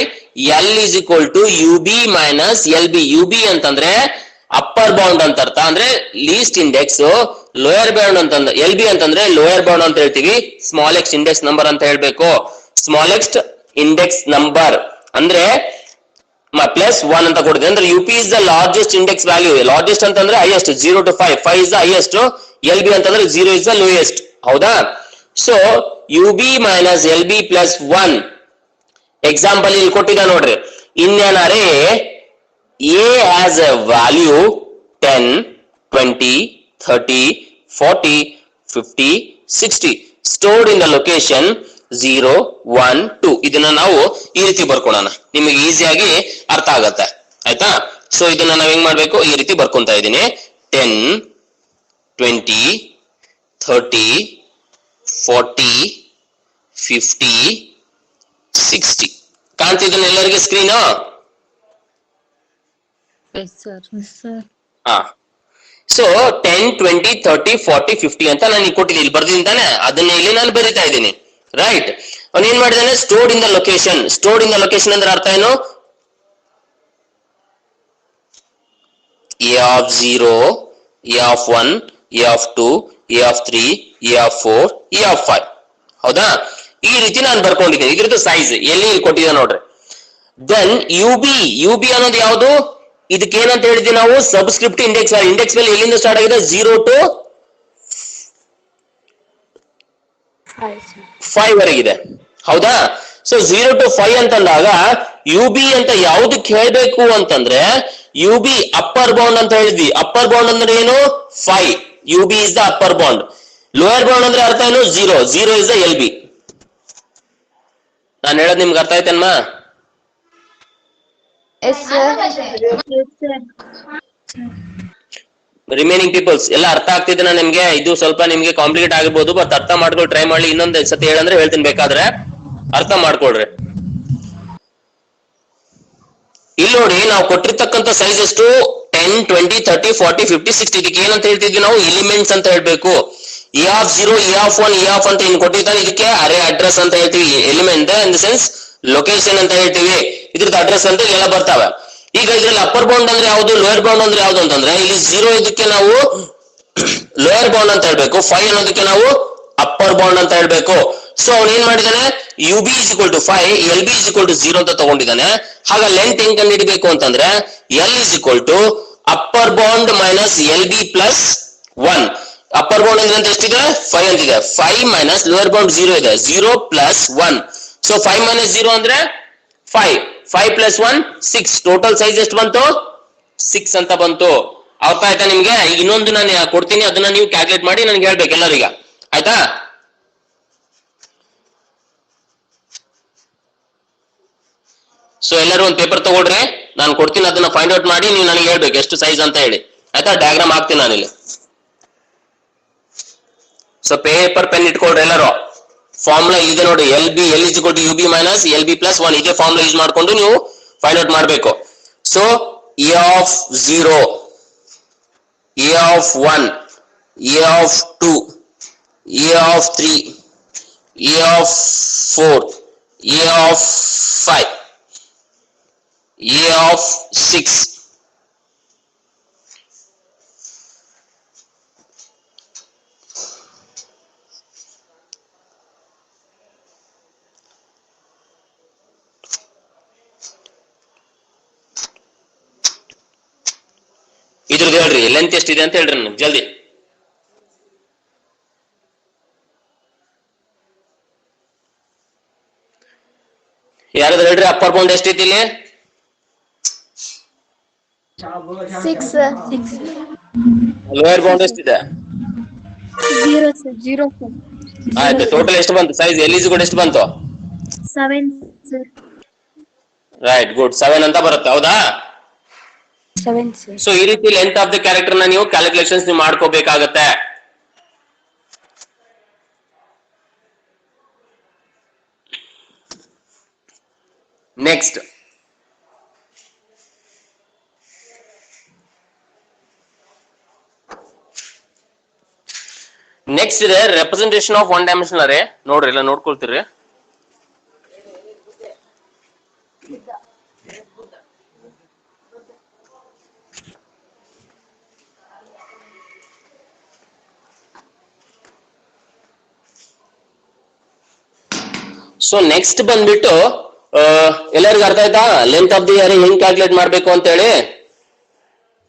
L is equal to UB minus LB. UB ಅಂತಂದ್ರೆ upper bound ಅಂತ ಅರ್ಥ. ಅಂದ್ರೆ least index, lower bound ಅಂತಂದ್ರೆ ಎಲ್ ಬಿ ಅಂತಂದ್ರೆ ಲೋಯರ್ ಬೌಂಡ್ ಅಂತ ಹೇಳ್ತೀವಿ, smallest index number ಅಂತ ಹೇಳ್ಬೇಕು. ಸ್ಮಾಲೆಸ್ಟ್ ಇಂಡೆಕ್ಸ್ ನಂಬರ್ ಅಂದ್ರೆ ಪ್ಲಸ್ 1 ಅಂತ ಕೊಟ್ಟಿದೆ. ಅಂದ್ರೆ U P is the largest index value. Largest ಅಂತಂದ್ರೆ highest, 0 to 5, 5 is the highest, L B ಅಂತಂದ್ರೆ 0 ಇಸ್ ದ ಲೋಯೆಸ್ಟ್. ಹೌದಾ? So U B minus L B plus 1. Example ಇಲ್ಲಿ ಕೊಟ್ಟಿದ್ದ ನೋಡ್ರಿ. ಇನ್ an array A has a value 10, 20, 30, 40, 50, 60 stored in the location 0, 1, 2. ಇದನ್ನ ನಾವು ಈ ರೀತಿ ಬರ್ಕೊಳ್ಳೋಣ, ನಿಮಗೆ ಈಸಿಯಾಗಿ ಅರ್ಥ ಆಗತ್ತೆ. ಆಯ್ತಾ? ಸೊ ಇದನ್ನ ನಾವ್ ಹೆಂಗ್ ಮಾಡ್ಬೇಕು, ಈ ರೀತಿ ಬರ್ಕೊಂತ ಇದ್ದೀನಿ. 10, 20, 30, 40, 50, 60. ಕಾಣ್ತಿದ್ದಾನೆ ಎಲ್ಲರಿಗೆ screen? Yes sir. Yes sir. ಹಾ. ಸೊ 10, 20, 30, 40, 50 ಅಂತ ನಾನು ಇಲ್ಲಿ ಕೊಟ್ಟಿದ್ದೀನಿ, ಇಲ್ಲಿ ಬರ್ದಿದ್ದೀನಿ ತಾನೆ, ಅದನ್ನ ಇಲ್ಲಿ ನಾನು ಬರೀತಾ ಇದ್ದೀನಿ. ರೈಟ್? ಅವನು ಏನ್ ಮಾಡಿದಾನೆ, stored in the location. Stored in the location ಅಂದ್ರೆ ಅರ್ಥ ಏನು? A of 0, A of 1, A of 2, A of 3, A of 4, A of 5. ಹೌದಾ? ಈ ರೀತಿ ನಾನು ಬರ್ಕೊಂಡಿದ್ದೀನಿ. ಇದ್ರದ್ದು ಸೈಜ್ ಎಲ್ಲಿ ಕೊಟ್ಟಿದೆ ನೋಡ್ರಿ. ದೆನ್ ಯು ಬಿ ಅನ್ನೋದು ಯಾವುದು? ಇದಕ್ಕೆ ಏನಂತ ಹೇಳಿದ್ವಿ ನಾವು, ಸಬ್ಸ್ಕ್ರಿಪ್ಟ್ ಇಂಡೆಕ್ಸ್. ಇಂಡೆಕ್ಸ್ ಮೇಲೆ ಎಲ್ಲಿಂದ ಸ್ಟಾರ್ಟ್ ಆಗಿದೆ? 0 to 5 ವರೆಗಿದೆ. ಹೌದಾ? ಸೊ 0 to 5 ಅಂತಂದಾಗ ಯು ಬಿ ಅಂತ ಯಾವ್ದಕ್ಕೆ ಹೇಳ್ಬೇಕು ಅಂತಂದ್ರೆ, ಯು ಬಿ ಅಪ್ಪರ್ ಬೌಂಡ್ ಅಂತ ಹೇಳಿದ್ವಿ. ಅಪ್ಪರ್ ಬೌಂಡ್ ಅಂದ್ರೆ ಏನು? 5. U B is the upper bound. Lower bound ಅಂದ್ರೆ ಅರ್ಥ ಏನು? 0. 0 ಇಸ್ ದ ಎಲ್ ಬಿ. ನಾನು ಹೇಳೋದು ನಿಮ್ಗೆ ಅರ್ಥ ಆಯ್ತನ್ಮ? Yes sir. ರಿಮೈನಿಂಗ್ ಪೀಪಲ್ಸ್ ಎಲ್ಲ ಅರ್ಥ ಆಗ್ತಿದ್ದೇನಾ ನಿಮ್ಗೆ? ಇದು ಸ್ವಲ್ಪ ನಿಮ್ಗೆ ಕಾಂಪ್ಲಿಕೇಟ್ ಆಗಿರ್ಬೋದು, ಬಟ್ ಅರ್ಥ ಮಾಡ್ಕೊಂಡು ಟ್ರೈ ಮಾಡಿ. ಇನ್ನೊಂದ್ ಸತಿ ಹೇಳಂದ್ರೆ ಹೇಳ್ತೀನಿ, ಬೇಕಾದ್ರೆ ಅರ್ಥ ಮಾಡ್ಕೊಳ್ರಿ. ಇಲ್ಲಿ ನೋಡಿ, ನಾವು ಕೊಟ್ಟಿರ್ತಕ್ಕಂಥ ಸೈಜ್ ಎಷ್ಟು? 10, 20, 30, 40, 50, 60. ಇದಕ್ಕೆ ಏನಂತ ಹೇಳ್ತಿದ್ವಿ ನಾವು? ಎಲಿಮೆಂಟ್ಸ್ ಅಂತ ಹೇಳ್ಬೇಕು. A of 0, A of 1, A of ಅಂತ ಇನ್ ಕೊಟ್ಟಿರ್ತಾನೆ, ಇದಕ್ಕೆ ಅರೇ ಅಡ್ರೆಸ್ ಅಂತ ಹೇಳ್ತೀವಿ. Element in the sense location ಅಂತ ಹೇಳ್ತೀವಿ. ಇದ್ರದ್ದು ಅಡ್ರೆಸ್ ಅಂತ ಎಲ್ಲ ಬರ್ತಾವೆ. ಈಗ ಇದ್ರಲ್ಲಿ ಅಪ್ಪರ್ ಬೌಂಡ್ ಅಂದ್ರೆ ಯಾವ್ದು, ಲೋಯರ್ ಬೌಂಡ್ ಅಂದ್ರೆ ಯಾವ್ದು ಅಂತಂದ್ರೆ, ಇಲ್ಲಿ 0 ಇದಕ್ಕೆ ನಾವು ಲೋಯರ್ ಬೌಂಡ್ ಅಂತ ಹೇಳ್ಬೇಕು, 5 ಅನ್ನೋದಕ್ಕೆ ನಾವು ಅಪ್ಪರ್ ಬೌಂಡ್ ಅಂತ ಹೇಳ್ಬೇಕು. ಸೊ ಅವ್ನು ಏನ್ ಮಾಡಿದಾನೆ, U B is equal to 5, L B is equal to 0 ಅಂತ ತಗೊಂಡಿದ್ದಾನೆ. ಹಾಗ ಲೆಂತ್ ಹೆಂಗ್ ಕಂಡುಹಿಡಿಬೇಕು ಅಂತಂದ್ರೆ, L is equal to upper bound minus L B plus 1. Upper bound ಅಂದ್ರೆ ಎಷ್ಟಿದೆ? 5 ಅಂತಿದೆ. 5 ಮೈನಸ್ ಲೋಯರ್ ಬೌಂಡ್ 0 ಇದೆ, 0 ಪ್ಲಸ್ 1. ಸೊ 5 ಮೈನಸ್ 0 ಅಂದ್ರೆ 5. 5 ಪ್ಲಸ್ 1, 6. ಟೋಟಲ್ ಸೈಜ್ ಎಷ್ಟು ಬಂತು? 6 ಅಂತ ಬಂತು. ಅರ್ಥ ಆಯ್ತಾ ನಿಮ್ಗೆ? ಈಗ ಇನ್ನೊಂದು ನಾನು ಕೊಡ್ತೀನಿ, ಅದನ್ನ ನೀವು ಕ್ಯಾಲ್ಕುಲೇಟ್ ಮಾಡಿ ನನಗೆ ಹೇಳ್ಬೇಕು ಎಲ್ಲರಿಗ. ಆಯ್ತಾ? ಸೊ ಎಲ್ಲರೂ ಒಂದು ಪೇಪರ್ ತಗೊಳ್ರಿ, ನಾನು ಕೊಡ್ತೀನಿ, ಅದನ್ನ ಫೈಂಡ್ ಔಟ್ ಮಾಡಿ ನೀವು ನನಗೆ ಹೇಳ್ಬೇಕು ಎಷ್ಟು ಸೈಜ್ ಅಂತ ಹೇಳಿ. ಆಯ್ತಾ? ಡಯಾಗ್ರಾಮ್ ಹಾಕ್ತೀನಿ ನಾನಿಲ್ಲಿ. ಸೊ ಪೇಪರ್ ಪೆನ್ ಇಟ್ಕೊಳ್ರಿ ಎಲ್ಲರೂ. ಫಾರ್ಮುಲಾ ಇದೆ ನೋಡಿ, L B L is equal to U B minus L B plus 1. ಇದೇ ಫಾರ್ಮುಲಾ ಯೂಸ್ ಮಾಡ್ಕೊಂಡು ನೀವು ಫೈಂಡ್ ಔಟ್ ಮಾಡಬೇಕು. So A of 0, A of 1, A of 2, A of 3, A of 4, A of 5, A of 6. ಇದ್ರದ್ದು ಹೇಳ್ರಿ, length ಎಷ್ಟಿದೆ ಅಂತ ಹೇಳ್ರಿ ನನಗೆ ಜಲ್ದಿ. ಯಾರಾದ್ರೂ ಹೇಳ್ರಿ, ಅಪ್ಪರ್ ಬೌಂಡ್ ಎಷ್ಟೈತಿ ಇಲ್ಲಿ? 6. ಲೋಯರ್ ಬೌಂಡ್ ಎಷ್ಟಿದೆ? 0 ಸರ್. 0 ಸರ್. ಆಯ್ತು. ಟೋಟಲ್ ಎಷ್ಟು ಬಂತು ಸೈಜ್? ಎಲ್ ಕೂಡ ಎಷ್ಟು ಬಂತು? 7 ಸರ್. Right, good. 7 ಅಂತ ಬರುತ್ತೆ. ಹೌದಾ? 7 ಸರ್. ಸೊ ಈ ರೀತಿ ಲೆಂತ್ ಆಫ್ ದ ಕ್ಯಾರೆಕ್ಟರ್ ನ ನೀವು ಕ್ಯಾಲ್ಕುಲೇಷನ್ಸ್ ನೀವು ಮಾಡ್ಕೋಬೇಕಾಗತ್ತೆ. ನೆಕ್ಸ್ಟ್ ಇದೆ ರೆಪ್ರೆಸೆಂಟೇಷನ್ ಆಫ್ ಒನ್ ಡೈಮೆನ್ಷನಲ್ ಅರೇ. ನೋಡ್ರಿ, ಎಲ್ಲ ನೋಡ್ಕೊಳ್ತೀರಿ. ಸೊ ನೆಕ್ಸ್ಟ್ ಬಂದ್ಬಿಟ್ಟು ಎಲ್ಲರಿಗೂ ಅರ್ಥ ಆಯ್ತಾ ಲೆಂತ್ ಆಫ್ ದಿ ಅರೇ ಹೆಂಗ್ ಕ್ಯಾಲ್ಕುಲೇಟ್ ಮಾಡ್ಬೇಕು ಅಂತ ಹೇಳಿ?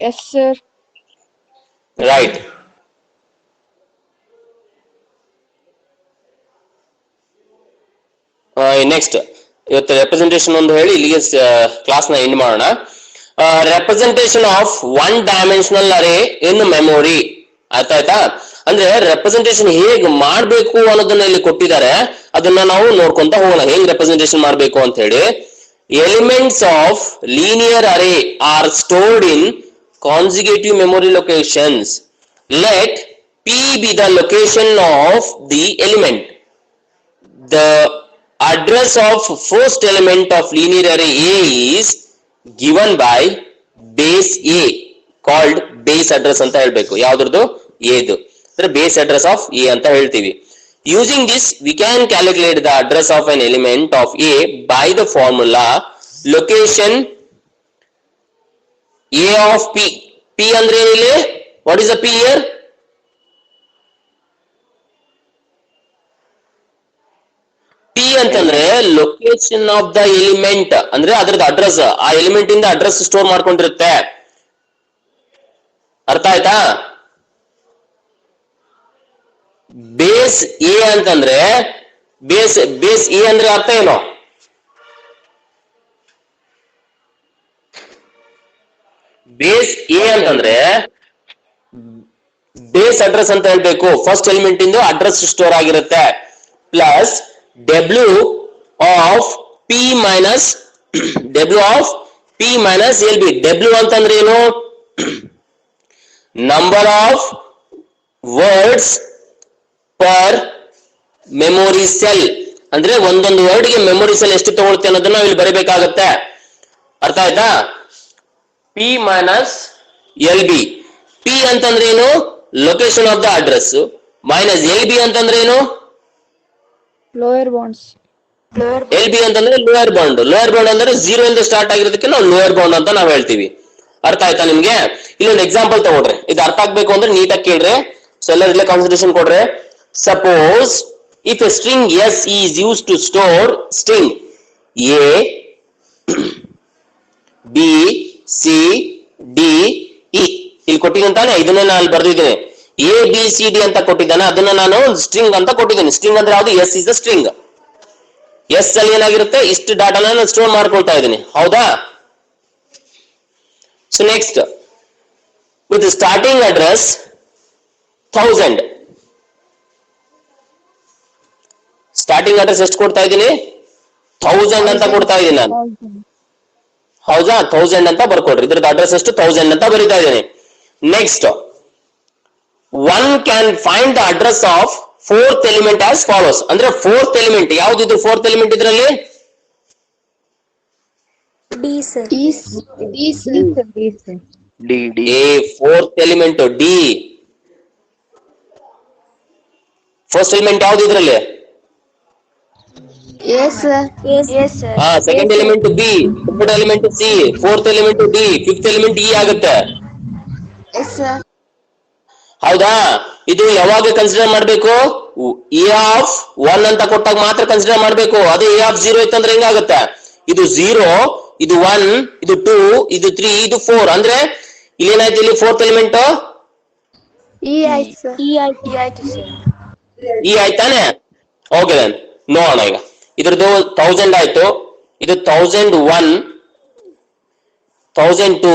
Yes, sir. ರೈಟ್. ನೆಕ್ಸ್ಟ್ ಇವತ್ತು ರೆಪ್ರೆಸೆಂಟೇಷನ್ ಒಂದು ಹೇಳಿ ಇಲ್ಲಿಗೆ ಕ್ಲಾಸ್ ನ ಎಂಡ್ ಮಾಡೋಣ. Representation of one dimensional array in memory. ಆಯ್ತಾ? ಅಂದ್ರೆ ರೆಪ್ರೆಸೆಂಟೇಷನ್ ಹೇಗ್ ಮಾಡ್ಬೇಕು ಅನ್ನೋದನ್ನ ಇಲ್ಲಿ ಕೊಟ್ಟಿದ್ದಾರೆ, ಅದನ್ನ ನಾವು ನೋಡ್ಕೊಂತ ಹೋಗೋಣ ಹೆಂಗ್ ರೆಪ್ರೆಸೆಂಟೇಷನ್ ಮಾಡ್ಬೇಕು ಅಂತ ಹೇಳಿ. Elements of linear array are stored in consecutive memory locations. ಲೆಟ್ P be the location of the element. The address of first element of linear array A is given by base A, called base address ಅಂತ ಹೇಳ್ಬೇಕು. ಯಾವ್ದ್ರದ್ದು? Aದು. ಅಂದ್ರೆ base address of A ಅಂತ ಹೇಳ್ತೀವಿ. Using this we can calculate the address of an element of A by the formula location A of P. P ಅಂದ್ರೆ ಏನಿಲ್ಲಿ? What is the P here? P ಅಂತಂದ್ರೆ location of the element, ಅಂದ್ರೆ ಅದ್ರದ್ದು address, ಆ element ಇಂದ address store ಮಾಡ್ಕೊಂಡಿರುತ್ತೆ. ಅರ್ಥ ಆಯ್ತಾ? Base A ಅಂತಂದ್ರೆ base A ಅಂದ್ರೆ ಅರ್ಥ ಏನು? ಬೇಸ್ ಎ ಅಂತಂದ್ರೆ ಬೇಸ್ ಅಡ್ರೆಸ್ ಅಂತ ಹೇಳ್ಬೇಕು. ಫಸ್ಟ್ ಎಲಿಮೆಂಟ್ ಇಂದ ಅಡ್ರೆಸ್ ಸ್ಟೋರ್ ಆಗಿರುತ್ತೆ. Plus W of P minus W of P minus LB. W ಅಂತಂದ್ರೆ ಏನು? Number of words per memory cell. ಅಂದ್ರೆ ಒಂದೊಂದು ವರ್ಡ್ ಗೆ ಮೆಮೊರಿ ಸೆಲ್ ಎಷ್ಟು ತಗೊಳುತ್ತೆ ಅನ್ನೋದನ್ನ ನಾವು ಇಲ್ಲಿ ಬರೀಬೇಕಾಗತ್ತೆ. ಅರ್ಥ ಆಯ್ತಾ? P minus LB. P ಅಂತಂದ್ರೆ ಏನು? Location of the address. Minus LB ಅಂತಂದ್ರೆ ಏನು? Lower bounds. LB ಅಂತಂದ್ರೆ ಲೋಯರ್ ಬೌಂಡ್. ಲೋಯರ್ ಬೌಂಡ್ ಅಂದ್ರೆ 0 ಇಂದ ಸ್ಟಾರ್ಟ್ ಆಗಿರೋದಕ್ಕೆ ನಾವು ಲೋಯರ್ ಬೌಂಡ್ ಅಂತ ನಾವು ಹೇಳ್ತೀವಿ. ಅರ್ಥ ಆಯ್ತಾ ನಿಮ್ಗೆ? ಇಲ್ಲೊಂದು ಎಕ್ಸಾಂಪಲ್ ತಗೊಳ್ರಿ, ಇದು ಅರ್ಥ ಆಗ್ಬೇಕು ಅಂದ್ರೆ ನೀಟಾಗಿ ಕೇಳ್ರಿ. ಸೊ ಎಲ್ಲರೂ ಇಲ್ಲೇ ಕಾನ್ಸಂಟ್ರೇಷನ್ ಕೊಡ್ರಿ. Suppose if A string S is used to store string A, B, C, D, E. ಇಲ್ಲಿ ಕೊಟ್ಟಿದ್ದಾನೆ, ಇದನ್ನೇ ನಾನು ಬರ್ದಿದ್ದೇನೆ. A B C D ಅಂತ ಕೊಟ್ಟಿದ್ದಾನೆ, ಅದನ್ನ ನಾನು ಸ್ಟ್ರಿಂಗ್ ಅಂತ ಕೊಟ್ಟಿದ್ದೇನೆ. ಸ್ಟ್ರಿಂಗ್ ಅಂದ್ರೆ ಯಾವುದು? S is the string. S ಅಲ್ಲಿ ಏನಾಗಿರುತ್ತೆ? ಇಷ್ಟು ಡಾಟಾನ ನಾನು ಸ್ಟೋರ್ ಮಾಡ್ಕೊಳ್ತಾ ಇದ್ದೀನಿ. ಹೌದಾ? So next with starting address 1000. Starting address ಎಷ್ಟು ಕೊಡ್ತಾ ಇದ್ದೀನಿ? 1000 ಅಂತ ಕೊಡ್ತಾ ಇದ್ದೀನಿ ನಾನು. ಹೌದಾ? 1000 ಅಂತ ಬರ್ಕೊಡ್ರಿ. ಇದ್ರದ್ದು ಅಡ್ರೆಸ್ ಎಷ್ಟು? 1000 ಅಂತ ಬರೀತಾ ಇದ್ದೀನಿ. Next one can find the address of fourth element as follows. ಅಂದ್ರೆ fourth element ಯಾವ್ದು? fourth element ಇದರಲ್ಲಿ D sir. D. fourth element D. First element ಯಾವ್ದು ಇದರಲ್ಲಿ? Yes, sir. Yes sir. Second element B, third element C, fourth element D, fifth element E ಆಗುತ್ತೆ. Yes, sir. ಹೌದಾ? ಇದು ಯಾವಾಗ consider ಮಾಡ್ಬೇಕು? A of 1 ಅಂತ ಕೊಟ್ಟಾಗ ಮಾತ್ರ ಕನ್ಸಿಡರ್ ಮಾಡ್ಬೇಕು. ಅದೇ A of 0 ಇತ್ತಂದ್ರೆ ಹೆಂಗಾಗುತ್ತೆ? ಇದು 0, ಇದು 1, ಇದು 2, ಇದು 3, ಇದು 4. ಅಂದ್ರೆ ಇಲ್ಲಿ ಏನಾಯ್ತು? ಇಲ್ಲಿ ಫೋರ್ತ್ ಎಲಿಮೆಂಟ್ E ಆಯ್ತು sir. E ಆಯ್ತು sir. E ಆಯ್ತಾನೆ? ಓಕೆ ದೆನ್ ನೋಡೋಣ. ಈಗ ಇದ್ರದ್ದು 1000 ಆಯ್ತು, ಇದು 1001, 1002,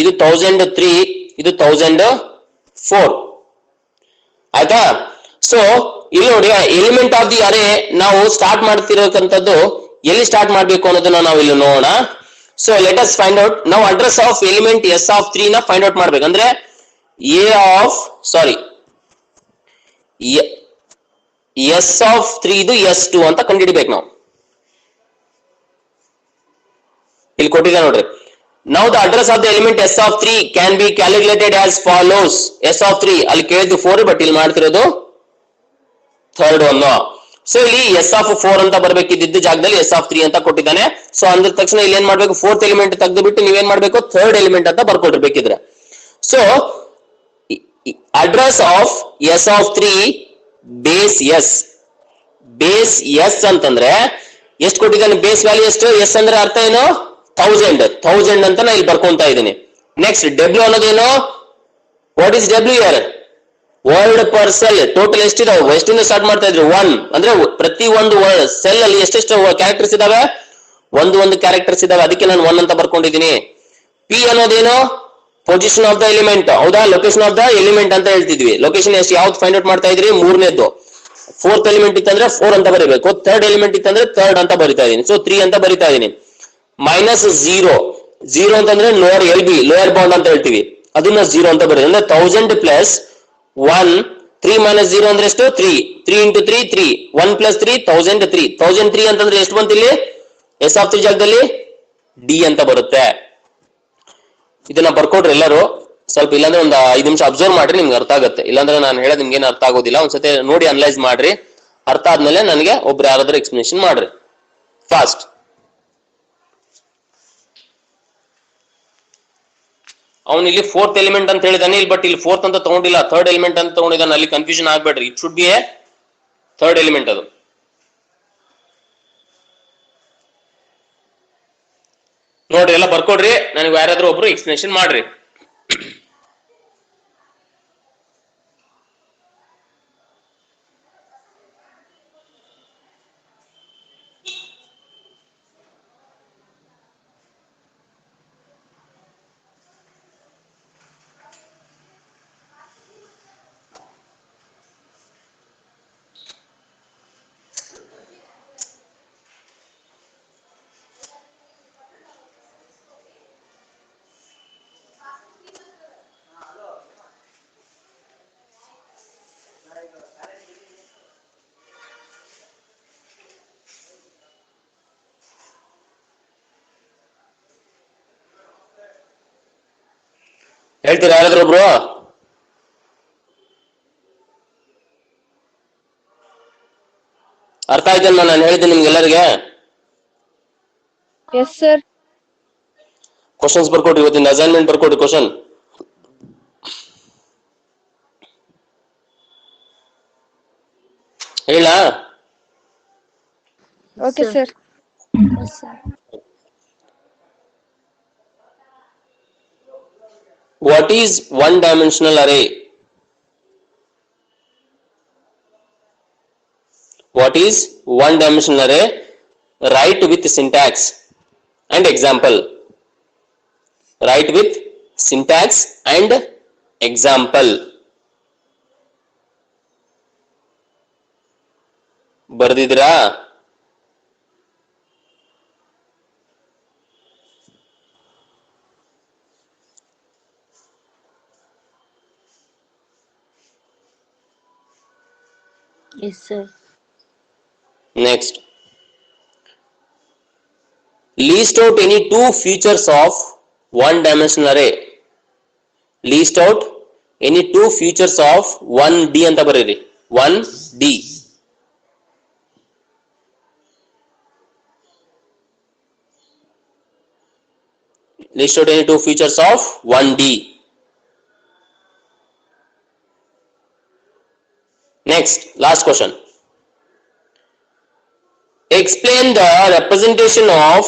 ಇದು 1003, ಇದು 1004. ಆಯ್ತಾ? ಸೊ ಇಲ್ಲಿ ನೋಡಿ, ಎಲಿಮೆಂಟ್ ಆಫ್ ದಿ ಅರೇ ನಾವು ಸ್ಟಾರ್ಟ್ ಮಾಡ್ತಿರೋಕಂತದ್ದು ಎಲ್ಲಿ ಸ್ಟಾರ್ಟ್ ಮಾಡ್ಬೇಕು ಅನ್ನೋದನ್ನ ನಾವು ಇಲ್ಲಿ ನೋಡೋಣ. So let us find out. ನಾವು address of element S of 3 ನ ಫೈಂಡ್ ಔಟ್ ಮಾಡ್ಬೇಕು. ಅಂದ್ರೆ S of 3 ಇದು S2 ಅಂತ ಕಂಡುಹಿಡಿಬೇಕು ನಾವು. ಇಲ್ಲಿ ಕೊಟ್ಟಿದೆ ನೋಡ್ರಿ. Now the address of the element S of 3 can be calculated as follows. S of 3 ಅಲ್ಲಿ ಕೇಳಿದ್ದು 4, ಬಟ್ ಇಲ್ಲಿ ಮಾಡ್ತಿರೋದು ಥರ್ಡ್ ಒನ್. ಸೊ ಇಲ್ಲಿ S of 4 ಅಂತ ಬರ್ಬೇಕಿದ್ದ ಜಾಗದಲ್ಲಿ S of 3 ಅಂತ ಕೊಟ್ಟಿದ್ದಾನೆ. ಸೊ ಅಂದ್ರ ತಕ್ಷಣ ಇಲ್ಲಿ ಏನ್ ಮಾಡ್ಬೇಕು? ಫೋರ್ತ್ ಎಲಿಮೆಂಟ್ ತೆಗೆದು ಬಿಟ್ಟು ನೀವೇನ್ ಮಾಡ್ಬೇಕು? ಥರ್ಡ್ ಎಲಿಮೆಂಟ್ ಅಂತ ಬರ್ಕೊಟ್ಟಿರ್ಬೇಕಿದ್ರೆ. So address of S of 3 base S, base S ಅಂತಂದ್ರೆ ಎಷ್ಟು ಕೊಟ್ಟಿದ್ದಾನೆ, ಬೇಸ್ ವ್ಯಾಲ್ಯೂ ಎಷ್ಟು, ಎಸ್ ಅಂದ್ರೆ ಅರ್ಥ ಏನು, 1000 ಅಂತ ನಾ ಇಲ್ಲಿ ಬರ್ಕೊಂತ ಇದ್ದೀನಿ. ನೆಕ್ಸ್ಟ್ ಡಬ್ಲ್ಯೂ ಅನ್ನೋದೇನು, what is W here, word per cell. Total ಎಷ್ಟಿದಾವೆ, ಎಷ್ಟಿಂದ ಸ್ಟಾರ್ಟ್ ಮಾಡ್ತಾ ಇದ್ರು, 1 ಅಂದ್ರೆ ಪ್ರತಿ ಒಂದು ವರ್ಡ್ ಸೆಲ್ ಅಲ್ಲಿ ಎಷ್ಟೆಷ್ಟು ಕ್ಯಾರೆಕ್ಟರ್ಸ್ ಇದಾವೆ, ಒಂದು ಕ್ಯಾರೆಕ್ಟರ್ಸ್ ಇದಾವೆ, ಅದಕ್ಕೆ ನಾನು 1 ಅಂತ ಬರ್ಕೊಂಡಿದ್ದೀನಿ. ಪಿ ಅನ್ನೋದೇನು, ಪೊಸಿಷನ್ ಆಫ್ ದ ಎಲಿಮೆಂಟ್, ಹೌದಾ, ಲೊಕೇಶನ್ ಆಫ್ ದ ಎಲಿಮೆಂಟ್ ಅಂತ ಹೇಳ್ತಿದ್ವಿ. ಲೊಕೇಶನ್ ಎಷ್ಟು ಯಾವ್ದು ಫೈಂಡ್ ಔಟ್ ಮಾಡ್ತಾ ಇದ್ರಿ, ಮೂರನೇದ್ದು. ಫೋರ್ತ್ ಎಲಿಮೆಂಟ್ ಇತ್ತಂದ್ರೆ 4 ಅಂತ ಬರೀಬೇಕು, ಥರ್ಡ್ ಎಲಿಮೆಂಟ್ ಇತ್ತಂದ್ರೆ 3rd ಅಂತ ಬರಿತಾ ಇದೀನಿ. ಸೊ 3 ಅಂತ ಬರಿತಾ ಇದೀನಿ. ಮೈನಸ್ 0 ಅಂತಂದ್ರೆ lower L B, lower bound ಅಂತ ಹೇಳ್ತೀವಿ, ಅದನ್ನ 0 ಅಂತ ಬರೀ ಅಂದ್ರೆ 1000 ಪ್ಲಸ್ 1, 3 ಮೈನಸ್ 0 ಅಂದ್ರೆ ಎಷ್ಟು, 3, 3 ಇಂಟು 3 3, 1 ಪ್ಲಸ್ 3 1003 ಅಂತಂದ್ರೆ ಎಷ್ಟು ಬಂತು ಇಲ್ಲಿ, ಎಸ್ ಆಫ್ 3 ಜಾಗದಲ್ಲಿ ಡಿ ಅಂತ ಬರುತ್ತೆ. ಇದನ್ನ ಬರ್ಕೊಡ್ರಿ ಎಲ್ಲರೂ ಸ್ವಲ್ಪ, ಇಲ್ಲಾಂದ್ರೆ ಒಂದು 5 ನಿಮಿಷ ಅಬ್ಸರ್ವ್ ಮಾಡ್ರಿ, ನಿಮ್ಗೆ ಅರ್ಥ ಆಗುತ್ತೆ. ಇಲ್ಲಾಂದ್ರೆ ನಾನು ಹೇಳೋದು ನಿಮ್ಗೆ ಏನು ಅರ್ಥ ಆಗೋದಿಲ್ಲ. ಒಂದ್ಸತಿ ನೋಡಿ ಅನಲೈಸ್ ಮಾಡ್ರಿ, ಅರ್ಥ ಆದ್ಮೇಲೆ ನನಗೆ ಒಬ್ರು ಯಾರಾದ್ರೂ ಎಕ್ಸ್ಪ್ಲನೇಷನ್ ಮಾಡ್ರಿ ಫಾಸ್ಟ್. ಅವನು ಇಲ್ಲಿ 4th ಎಲಿಮೆಂಟ್ ಅಂತ ಹೇಳಿದಾನೆ ಇಲ್ಲಿ, ಬಟ್ ಇಲ್ಲಿ 4th ಅಂತ ತಗೊಂಡಿಲ್ಲ, 3rd ಎಲಿಮೆಂಟ್ ಅಂತ ತಗೊಂಡಿದ್ದಾನೆ. ಅಲ್ಲಿ ಕನ್ಫ್ಯೂಷನ್ ಆಗ್ಬೇಡ್ರಿ, it should be a 3rd element ಅದು. ನೋಡ್ರಿ ಎಲ್ಲ ಬರ್ಕೊಡ್ರಿ, ನನಗೆ ಯಾರಾದ್ರೂ ಒಬ್ರು ಎಕ್ಸ್ಪ್ಲನೇಷನ್ ಮಾಡ್ರಿ. ಹೇಳ್ತೀರಾ ಯಾರಾದ್ರೂ ಒಬ್ರು? ಅರ್ಥ ಆಯ್ತಲ್ವಾ ನಾನು ಹೇಳಿದ್ದೆ ನಿಮ್ಗೆಲ್ಲರಿಗೆ? Yes sir. ಕ್ವಶನ್ಸ್ ಬರ್ಕೊಡ್ರಿ, ಇವತ್ತಿನ ಅಸೈನ್ಮೆಂಟ್ ಬರ್ಕೊಡ್ರಿ ಕ್ವಶನ್. ಹೇಳ okay sir. What is one-dimensional array? What is one-dimensional array? Write with syntax and example. Write with syntax and example. ಬರ್ದಿದ್ರಾ? Yes, sir. Next, list out any two features of one-dimensional array. List out any two features of 1D ಅಂತ ಬರೀರಿ, 1D. List out any two features of 1D. Next, last question. Explain the representation of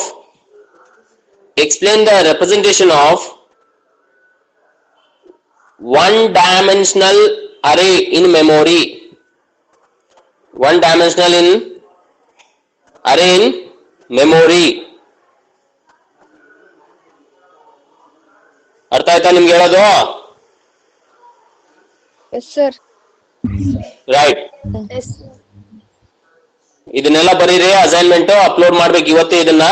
one-dimensional array in memory. One-dimensional array in memory. ಅರ್ಥ ಆಯ್ತಾ ನಿಮ್ಗೆ ಹೇಳೋದು? Yes sir. Right. S. ಇದನ್ನೆಲ್ಲ ಬರೀರಿ, assignment upload ಮಾಡ್ಬೇಕು ಇವತ್ತೇ. ಇದನ್ನ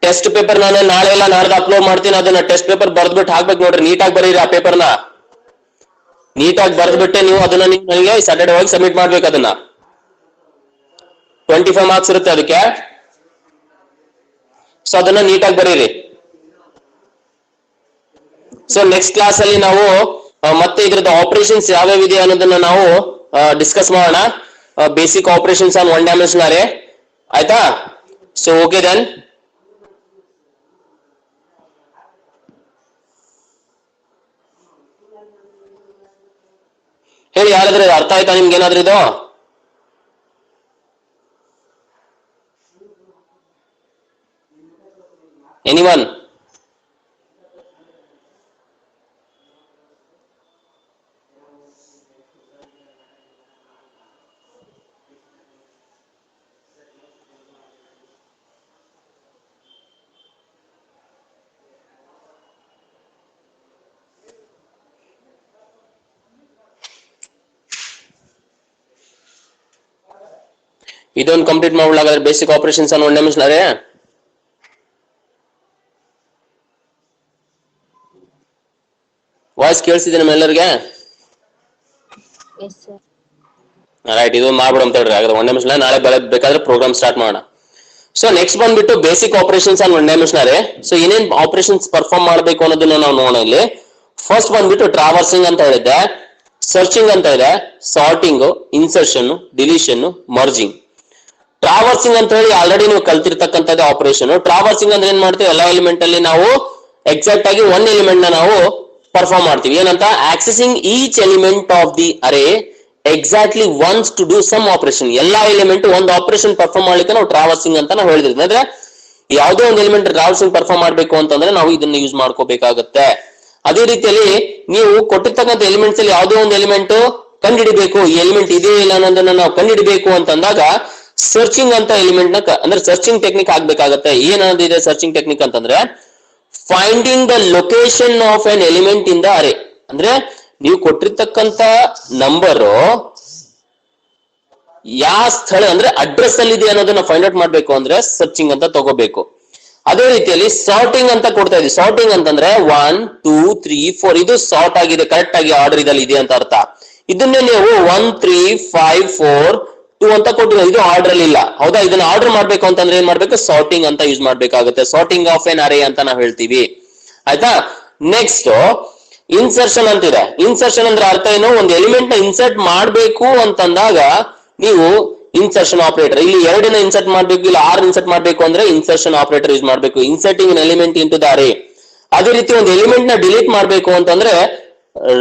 ಟೆಸ್ಟ್ ಪೇಪರ್ ನಾನು ನಾಳೆ ಎಲ್ಲ ನಾಡ್ದು ಅಪ್ಲೋಡ್ ಮಾಡ್ತೀನಿ. ಅದನ್ನ ಟೆಸ್ಟ್ ಪೇಪರ್ ಬರ್ದ್ಬಿಟ್ಟು ಹಾಕ್ಬೇಕು ನೋಡ್ರಿ, ನೀಟಾಗಿ ಬರೀರಿ. ಆ ಪೇಪರ್ನ ನೀಟಾಗಿ ಬರ್ದ್ಬಿಟ್ಟೆ ನೀವು ಅದನ್ನ ನನಗೆ ಸ್ಯಾಟರ್ಡೆ ಹೋಗಿ ಸಬ್ಮಿಟ್ ಮಾಡ್ಬೇಕು. ಅದನ್ನ 25 ಮಾರ್ಕ್ಸ್ ಇರುತ್ತೆ ಅದಕ್ಕೆ. ಸೊ ಅದನ್ನ ನೀಟಾಗಿ ಬರೀರಿ. ಸೊ ನೆಕ್ಸ್ಟ್ ಕ್ಲಾಸ್ ಅಲ್ಲಿ ನಾವು ಮತ್ತೆ ಇದ್ರದ್ದು ಆಪರೇಷನ್ಸ್ ಯಾವ್ಯಾವ ಇದೆ ಅನ್ನೋದನ್ನ ನಾವು ಡಿಸ್ಕಸ್ ಮಾಡೋಣ. Basic operations on one dimensional array, ಆಯ್ತಾ? So okay then. ಹೇಳಿ ಯಾರಾದ್ರೂ ಅರ್ಥ ಆಯ್ತಾ ನಿಮ್ಗೆ ಏನಾದ್ರೂ ಇದು? ಎನಿವನ್? ಇದೊಂದು ಕಂಪ್ಲೀಟ್ ಮಾಡ್ಲಾಗಾದ್ರೆ basic operations on one dimension array. Voice ಕೇಳಿಸಿದೆ ನಿಮ್ಮೆಲ್ಲರಿಗೆ? ರೈಟ್, ಇದು ಮಾಡ್ಬಿಡು ಅಂತ ಹೇಳ್ರಿ. ಹಾಗಾದ್ರೆ ಒನ್ ಡೈಮೆನ್ಷನ್ ನಾಳೆ ಬೇಕಾದ್ರೆ ಪ್ರೋಗ್ರಾಮ್ ಸ್ಟಾರ್ಟ್ ಮಾಡೋಣ. ಸೊ ನೆಕ್ಸ್ಟ್ ಬಂದ್ಬಿಟ್ಟು basic operations on one dimension array. So ಏನೇನ್ ಆಪರೇಷನ್ಸ್ ಪರ್ಫಾರ್ಮ್ ಮಾಡಬೇಕು ಅನ್ನೋದನ್ನ ನಾವು ನೋಡೋಣ ಇಲ್ಲಿ. ಫಸ್ಟ್ ಬಂದ್ಬಿಟ್ಟು ಟ್ರಾವರ್ಸಿಂಗ್ ಅಂತ ಹೇಳಿದ್ದೆ, ಸರ್ಚಿಂಗ್ ಅಂತ ಇದೆ, sorting, insertion, deletion, merging. Traversing ಅಂತ ಹೇಳಿ ಆಲ್ರೆಡಿ ನೀವು ಕಲ್ತಿರ್ತಕ್ಕಂಥದ್ದು ಆಪರೇಷನ್. ಟ್ರಾವರ್ಸಿಂಗ್ ಅಂದ್ರೆ ಏನ್ ಮಾಡ್ತೀವಿ, ಎಲ್ಲ ಎಲಿಮೆಂಟ್ ಅಲ್ಲಿ ನಾವು ಎಕ್ಸಾಕ್ಟ್ ಆಗಿ ಒನ್ ಎಲಿಮೆಂಟ್ ನ ನಾವು ಪರ್ಫಾರ್ಮ್ ಮಾಡ್ತೀವಿ. ಏನಂತ, accessing each element of the array exactly once to do some operation. ಎಲ್ಲಾ ಎಲಿಮೆಂಟ್ ಒಂದು ಆಪರೇಷನ್ ಪರ್ಫಾರ್ಮ್ ಮಾಡ್ಲಿಕ್ಕೆ ನಾವು ಟ್ರಾವರ್ಸಿಂಗ್ ಅಂತ ನಾವು ಹೇಳಿದ್ವಿ. ಅಂದ್ರೆ ಯಾವುದೋ ಒಂದು ಎಲಿಮೆಂಟ್ ಟ್ರಾವರ್ಸಿಂಗ್ ಪರ್ಫಾರ್ಮ್ ಮಾಡ್ಬೇಕು ಅಂತಂದ್ರೆ ನಾವು ಇದನ್ನ ಯೂಸ್ ಮಾಡ್ಕೋಬೇಕಾಗತ್ತೆ. ಅದೇ ರೀತಿಯಲ್ಲಿ ನೀವು ಕೊಟ್ಟಿರ್ತಕ್ಕಂಥ ಎಲಿಮೆಂಟ್ಸ್ ಅಲ್ಲಿ ಯಾವುದೋ ಒಂದು ಎಲಿಮೆಂಟ್ ಕಂಡುಹಿಡಿಬೇಕು, ಈ ಎಲಿಮೆಂಟ್ ಇದೆಯೋ ಇಲ್ಲ ಅನ್ನೋದನ್ನ ನಾವು ಕಂಡುಹಿಡಿಬೇಕು ಅಂತಂದಾಗ ಸರ್ಚಿಂಗ್ ಅಂತ ಎಲಿಮೆಂಟ್ ನ ಅಂದ್ರೆ ಸರ್ಚಿಂಗ್ ಟೆಕ್ನಿಕ್ ಆಗ್ಬೇಕಾಗತ್ತೆ. ಏನಂದಿದೆ ಸರ್ಚಿಂಗ್ ಟೆಕ್ನಿಕ್ ಅಂತಂದ್ರೆ finding the location of an element in the array. ಅಂದ್ರೆ ನೀವು ಕೊಟ್ಟಿರ್ತಕ್ಕಂಥ ನಂಬರ್ ಯಾವ ಸ್ಥಳ ಅಂದ್ರೆ ಅಡ್ರೆಸ್ ಅಲ್ಲಿ ಇದೆ ಅನ್ನೋದನ್ನ ಫೈಂಡ್ ಔಟ್ ಮಾಡ್ಬೇಕು ಅಂದ್ರೆ ಸರ್ಚಿಂಗ್ ಅಂತ ತಗೋಬೇಕು. ಅದೇ ರೀತಿಯಲ್ಲಿ ಸಾರ್ಟಿಂಗ್ ಅಂತ ಕೊಡ್ತಾ ಇದೀವಿ. ಸಾರ್ಟಿಂಗ್ ಅಂತಂದ್ರೆ 1 2 3 4 ಇದು ಸಾರ್ಟ್ ಆಗಿದೆ, ಕರೆಕ್ಟ್ ಆಗಿ ಆರ್ಡರ್ ಇದಲ್ಲಿ ಇದೆ ಅಂತ ಅರ್ಥ. ಇದನ್ನೇ ನೀವು 1 3 5 4 2 ಅಂತ ಕೊಟ್ಟಿರೋ, ಇದು ಆರ್ಡರ್ ಅಲ್ಲಿ ಇಲ್ಲ, ಹೌದಾ? ಇದನ್ನ ಆರ್ಡರ್ ಮಾಡ್ಬೇಕು ಅಂತಂದ್ರೆ ಏನ್ ಮಾಡ್ಬೇಕು, ಸಾರ್ಟಿಂಗ್ ಅಂತ ಯೂಸ್ ಮಾಡ್ಬೇಕಾಗುತ್ತೆ. ಸಾರ್ಟಿಂಗ್ ಆಫ್ ಎನ್ ಅರೇ ಅಂತ ನಾವು ಹೇಳ್ತೀವಿ, ಆಯ್ತಾ? ನೆಕ್ಸ್ಟ್ ಇನ್ಸರ್ಷನ್ ಅಂತಿದೆ. ಇನ್ಸರ್ಷನ್ ಅಂದ್ರೆ ಅರ್ಥ ಏನು, ಒಂದು ಎಲಿಮೆಂಟ್ ನ ಇನ್ಸರ್ಟ್ ಮಾಡ್ಬೇಕು ಅಂತಂದಾಗ ನೀವು ಇನ್ಸರ್ಷನ್ ಆಪರೇಟರ್, ಇಲ್ಲಿ 2 ಇನ್ಸರ್ಟ್ ಮಾಡ್ಬೇಕು, ಇಲ್ಲ 6 ಇನ್ಸರ್ಟ್ ಮಾಡ್ಬೇಕು ಅಂದ್ರೆ ಇನ್ಸರ್ಷನ್ ಆಪರೇಟರ್ ಯೂಸ್ ಮಾಡ್ಬೇಕು. Inserting an element into the array. ಅದೇ ರೀತಿ ಒಂದು ಎಲಿಮೆಂಟ್ ನ ಡಿಲೀಟ್ ಮಾಡ್ಬೇಕು ಅಂತಂದ್ರೆ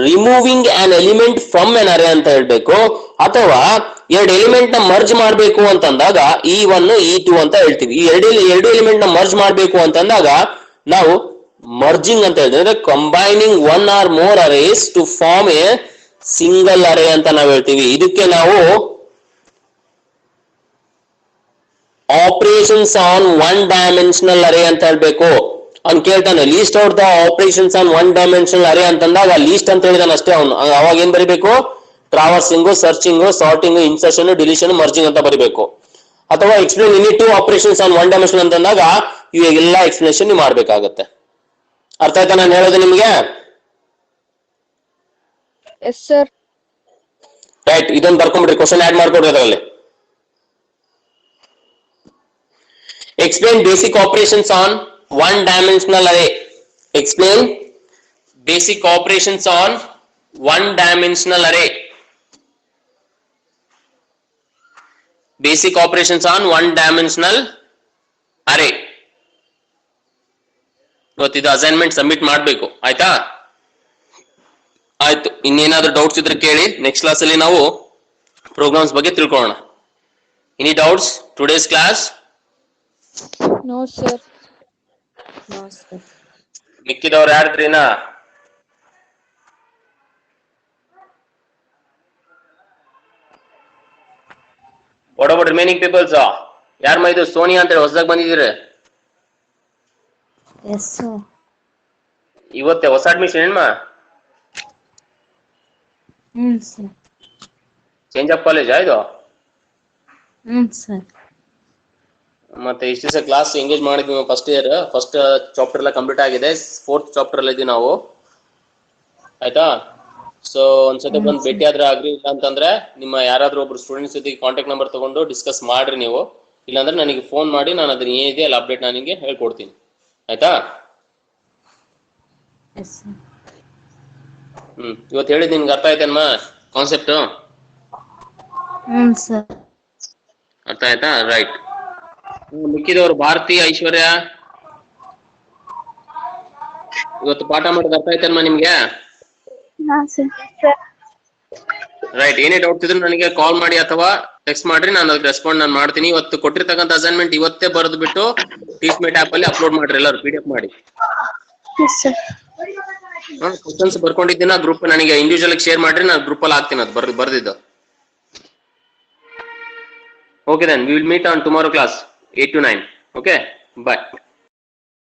removing an element from an array ಅಂತ ಹೇಳ್ಬೇಕು. ಅಥವಾ 2 ಎಲಿಮೆಂಟ್ ನ ಮರ್ಜ್ ಮಾಡ್ಬೇಕು ಅಂತಂದಾಗ E1 E2 ಅಂತ ಹೇಳ್ತೀವಿ. ಈ ಎರಡು ಎಲಿಮೆಂಟ್ ನ ಮರ್ಜ್ ಮಾಡ್ಬೇಕು ಅಂತಂದಾಗ ನಾವು ಮರ್ಜಿಂಗ್ ಅಂತ ಹೇಳ್ತೀವಿ. ಅಂದ್ರೆ combining 1 or more arrays to form a single array ಅಂತ ನಾವು ಹೇಳ್ತೀವಿ. ಇದಕ್ಕೆ ನಾವು operations on one dimensional array ಅಂತ ಹೇಳ್ಬೇಕು. ಅವ್ನು ಕೇಳ್ತಾನೆ list out the operations on one dimensional array ಅಂತಂದಾಗ ಲೀಸ್ಟ್ ಅಂತ ಹೇಳಿದಾನೆ ಅಷ್ಟೇ ಅವನು. ಅವಾಗ ಏನ್ ಬರೀಬೇಕು, traversing, searching, sorting, insertion, deletion, merging ಅಂತ ಬರೀಬೇಕು. ಅಥವಾ explain any 2 operations on one dimension ಅಂತಂದಾಗ ಇವೆಲ್ಲ ಎಕ್ಸ್ಪ್ಲೇಷನ್ ನೀವು ಮಾಡ್ಬೇಕಾಗತ್ತೆ. ಅರ್ಥ ಆಯ್ತಾ ನಾನು ಹೇಳೋದು ನಿಮ್ಗೆ? Yes sir. ರೈಟ್, ಇದೊಂದು ಬರ್ಕೊಂಡ್ಬಿಡ್ರಿ, ಕ್ವಶನ್ ಆಡ್ ಮಾಡ್ಕೊಡ್ರಿ ಅದರಲ್ಲಿ. Explain basic operations on one dimensional array. Explain basic operations on one dimensional array. Basic operations on one dimensional array. ಇವತ್ತಿದು ಅಸೈನ್ಮೆಂಟ್ ಸಬ್ಮಿಟ್ ಮಾಡಬೇಕು, ಆಯ್ತಾ? ಆಯ್ತು, ಇನ್ನೇನಾದ್ರೂ ಡೌಟ್ಸ್ ಇದ್ರೆ ಕೇಳಿ. ನೆಕ್ಸ್ಟ್ ಕ್ಲಾಸ್ ಅಲ್ಲಿ ನಾವು ಪ್ರೋಗ್ರಾಮ್ಸ್ ಬಗ್ಗೆ ತಿಳ್ಕೊಳ್ಳೋಣ. Any doubts today's class? No sir. ಮಿಕ್ಕಿದವ್ರು ಯಾರಿದ್ರಿನಾ? What about remaining peoples? ಯಾರಮ್ಮ ಇದು ಸೋನಿಯಾ ಅಂತೇಳಿ ಹೊಸದಾಗಿ ಬಂದಿದ್ದೀರಿ? ಇವತ್ತೇ ಹೊಸ ಅಡ್ಮಿಷನ್ ಏನ್ಮ? ಚೇಂಜ್ ಆಫ್ ಕಾಲೇಜ್ ಇದು? ಮತ್ತೆ ಇಷ್ಟು ದಿವಸ ಕ್ಲಾಸ್ ಎಂಗೇಜ್ ಮಾಡಿದ್ವಿ. ಫಸ್ಟ್ ಇಯರ್ ಫಸ್ಟ್ ಚಾಪ್ಟರ್ ಎಲ್ಲ ಕಂಪ್ಲೀಟ್ ಆಗಿದೆ, 4th ಚಾಪ್ಟರ್ ಅಲ್ಲಿ ಇದೀವಿ ನಾವು, ಆಯ್ತಾ? ಸೊ ಒಂದ್ಸತಿ ಬಂದು ಭೇಟಿ ಆದ್ರೆ ಆಗ್ರಿ, ಇಲ್ಲ ಅಂತಂದ್ರೆ ನಿಮ್ಮ ಯಾರಾದ್ರೂ ಒಬ್ರು ಸ್ಟೂಡೆಂಟ್ಸ್ ಜೊತೆಗೆ ಕಾಂಟ್ಯಾಕ್ಟ್ ನಂಬರ್ ತಗೊಂಡು ಡಿಸ್ಕಸ್ ಮಾಡ್ರಿ ನೀವು. ಇಲ್ಲಾಂದ್ರೆ ನನಗೆ ಫೋನ್ ಮಾಡಿ ನಾನು ಅದನ್ನ ಏನಿದೆ ಅಲ್ಲ ಅಪ್ಡೇಟ್ ನಾನು ನಿಮಗೆ ಹೇಳ್ಕೊಡ್ತೀನಿ, ಆಯ್ತಾ? ಇವತ್ತು ಹೇಳಿದ್ ನಿನ್ಗೆ ಅರ್ಥ ಆಯ್ತೇನ್ಮ ಕಾನ್ಸೆಪ್ಟ್? ಅರ್ಥ ಆಯ್ತಾ? ರೈಟ್. ಮಿಕ್ಕಿದವರು ಭಾರತಿ, ಐಶ್ವರ್ಯ ಇವತ್ತು ಪಾಠ ಮಾಡೋದು ಅರ್ಥ ಆಯ್ತೇನ್ಮ ನಿಮ್ಗೆ? ರೈಟ್. ಏನೇ ಡೌಟ್ಸ್ ಇದ್ರು ನನಗೆ ಕಾಲ್ ಮಾಡಿ ಅಥವಾ ಟೆಕ್ಸ್ಟ್ ಮಾಡ್ರಿ, ನಾನು ಅದಕ್ಕೆ ರೆಸ್ಪಾಂಡ್ ನಾನು ಮಾಡ್ತೀನಿ. ಇವತ್ತು ಕೊಟ್ಟಿರ್ತಕ್ಕಂಥ ಅಸೈನ್ಮೆಂಟ್ ಇವತ್ತೇ ಬರೆದು ಬಿಟ್ಟು ಟೀಚ್ಮೇಟ್ ಆಪ್ ಅಲ್ಲಿ ಅಪ್ಲೋಡ್ ಮಾಡ್ರಿ ಎಲ್ಲರೂ PDF ಮಾಡಿ. S sir. ಕ್ವಶನ್ಸ್ ಬರ್ಕೊಂಡಿದ್ದೀನ ಗ್ರೂಪ್ ನನಗೆ ಇಂಡಿವಿಜುವಲ್ ಶೇರ್ ಮಾಡ್ರಿ, ನಾನು ಗ್ರೂಪ್ ಅಲ್ಲಿ ಹಾಕ್ತೀನಿ ಅದು ಬರ್ದಿದ್ದು. Okay then we will meet on tomorrow class 8 to 9. Okay, bye.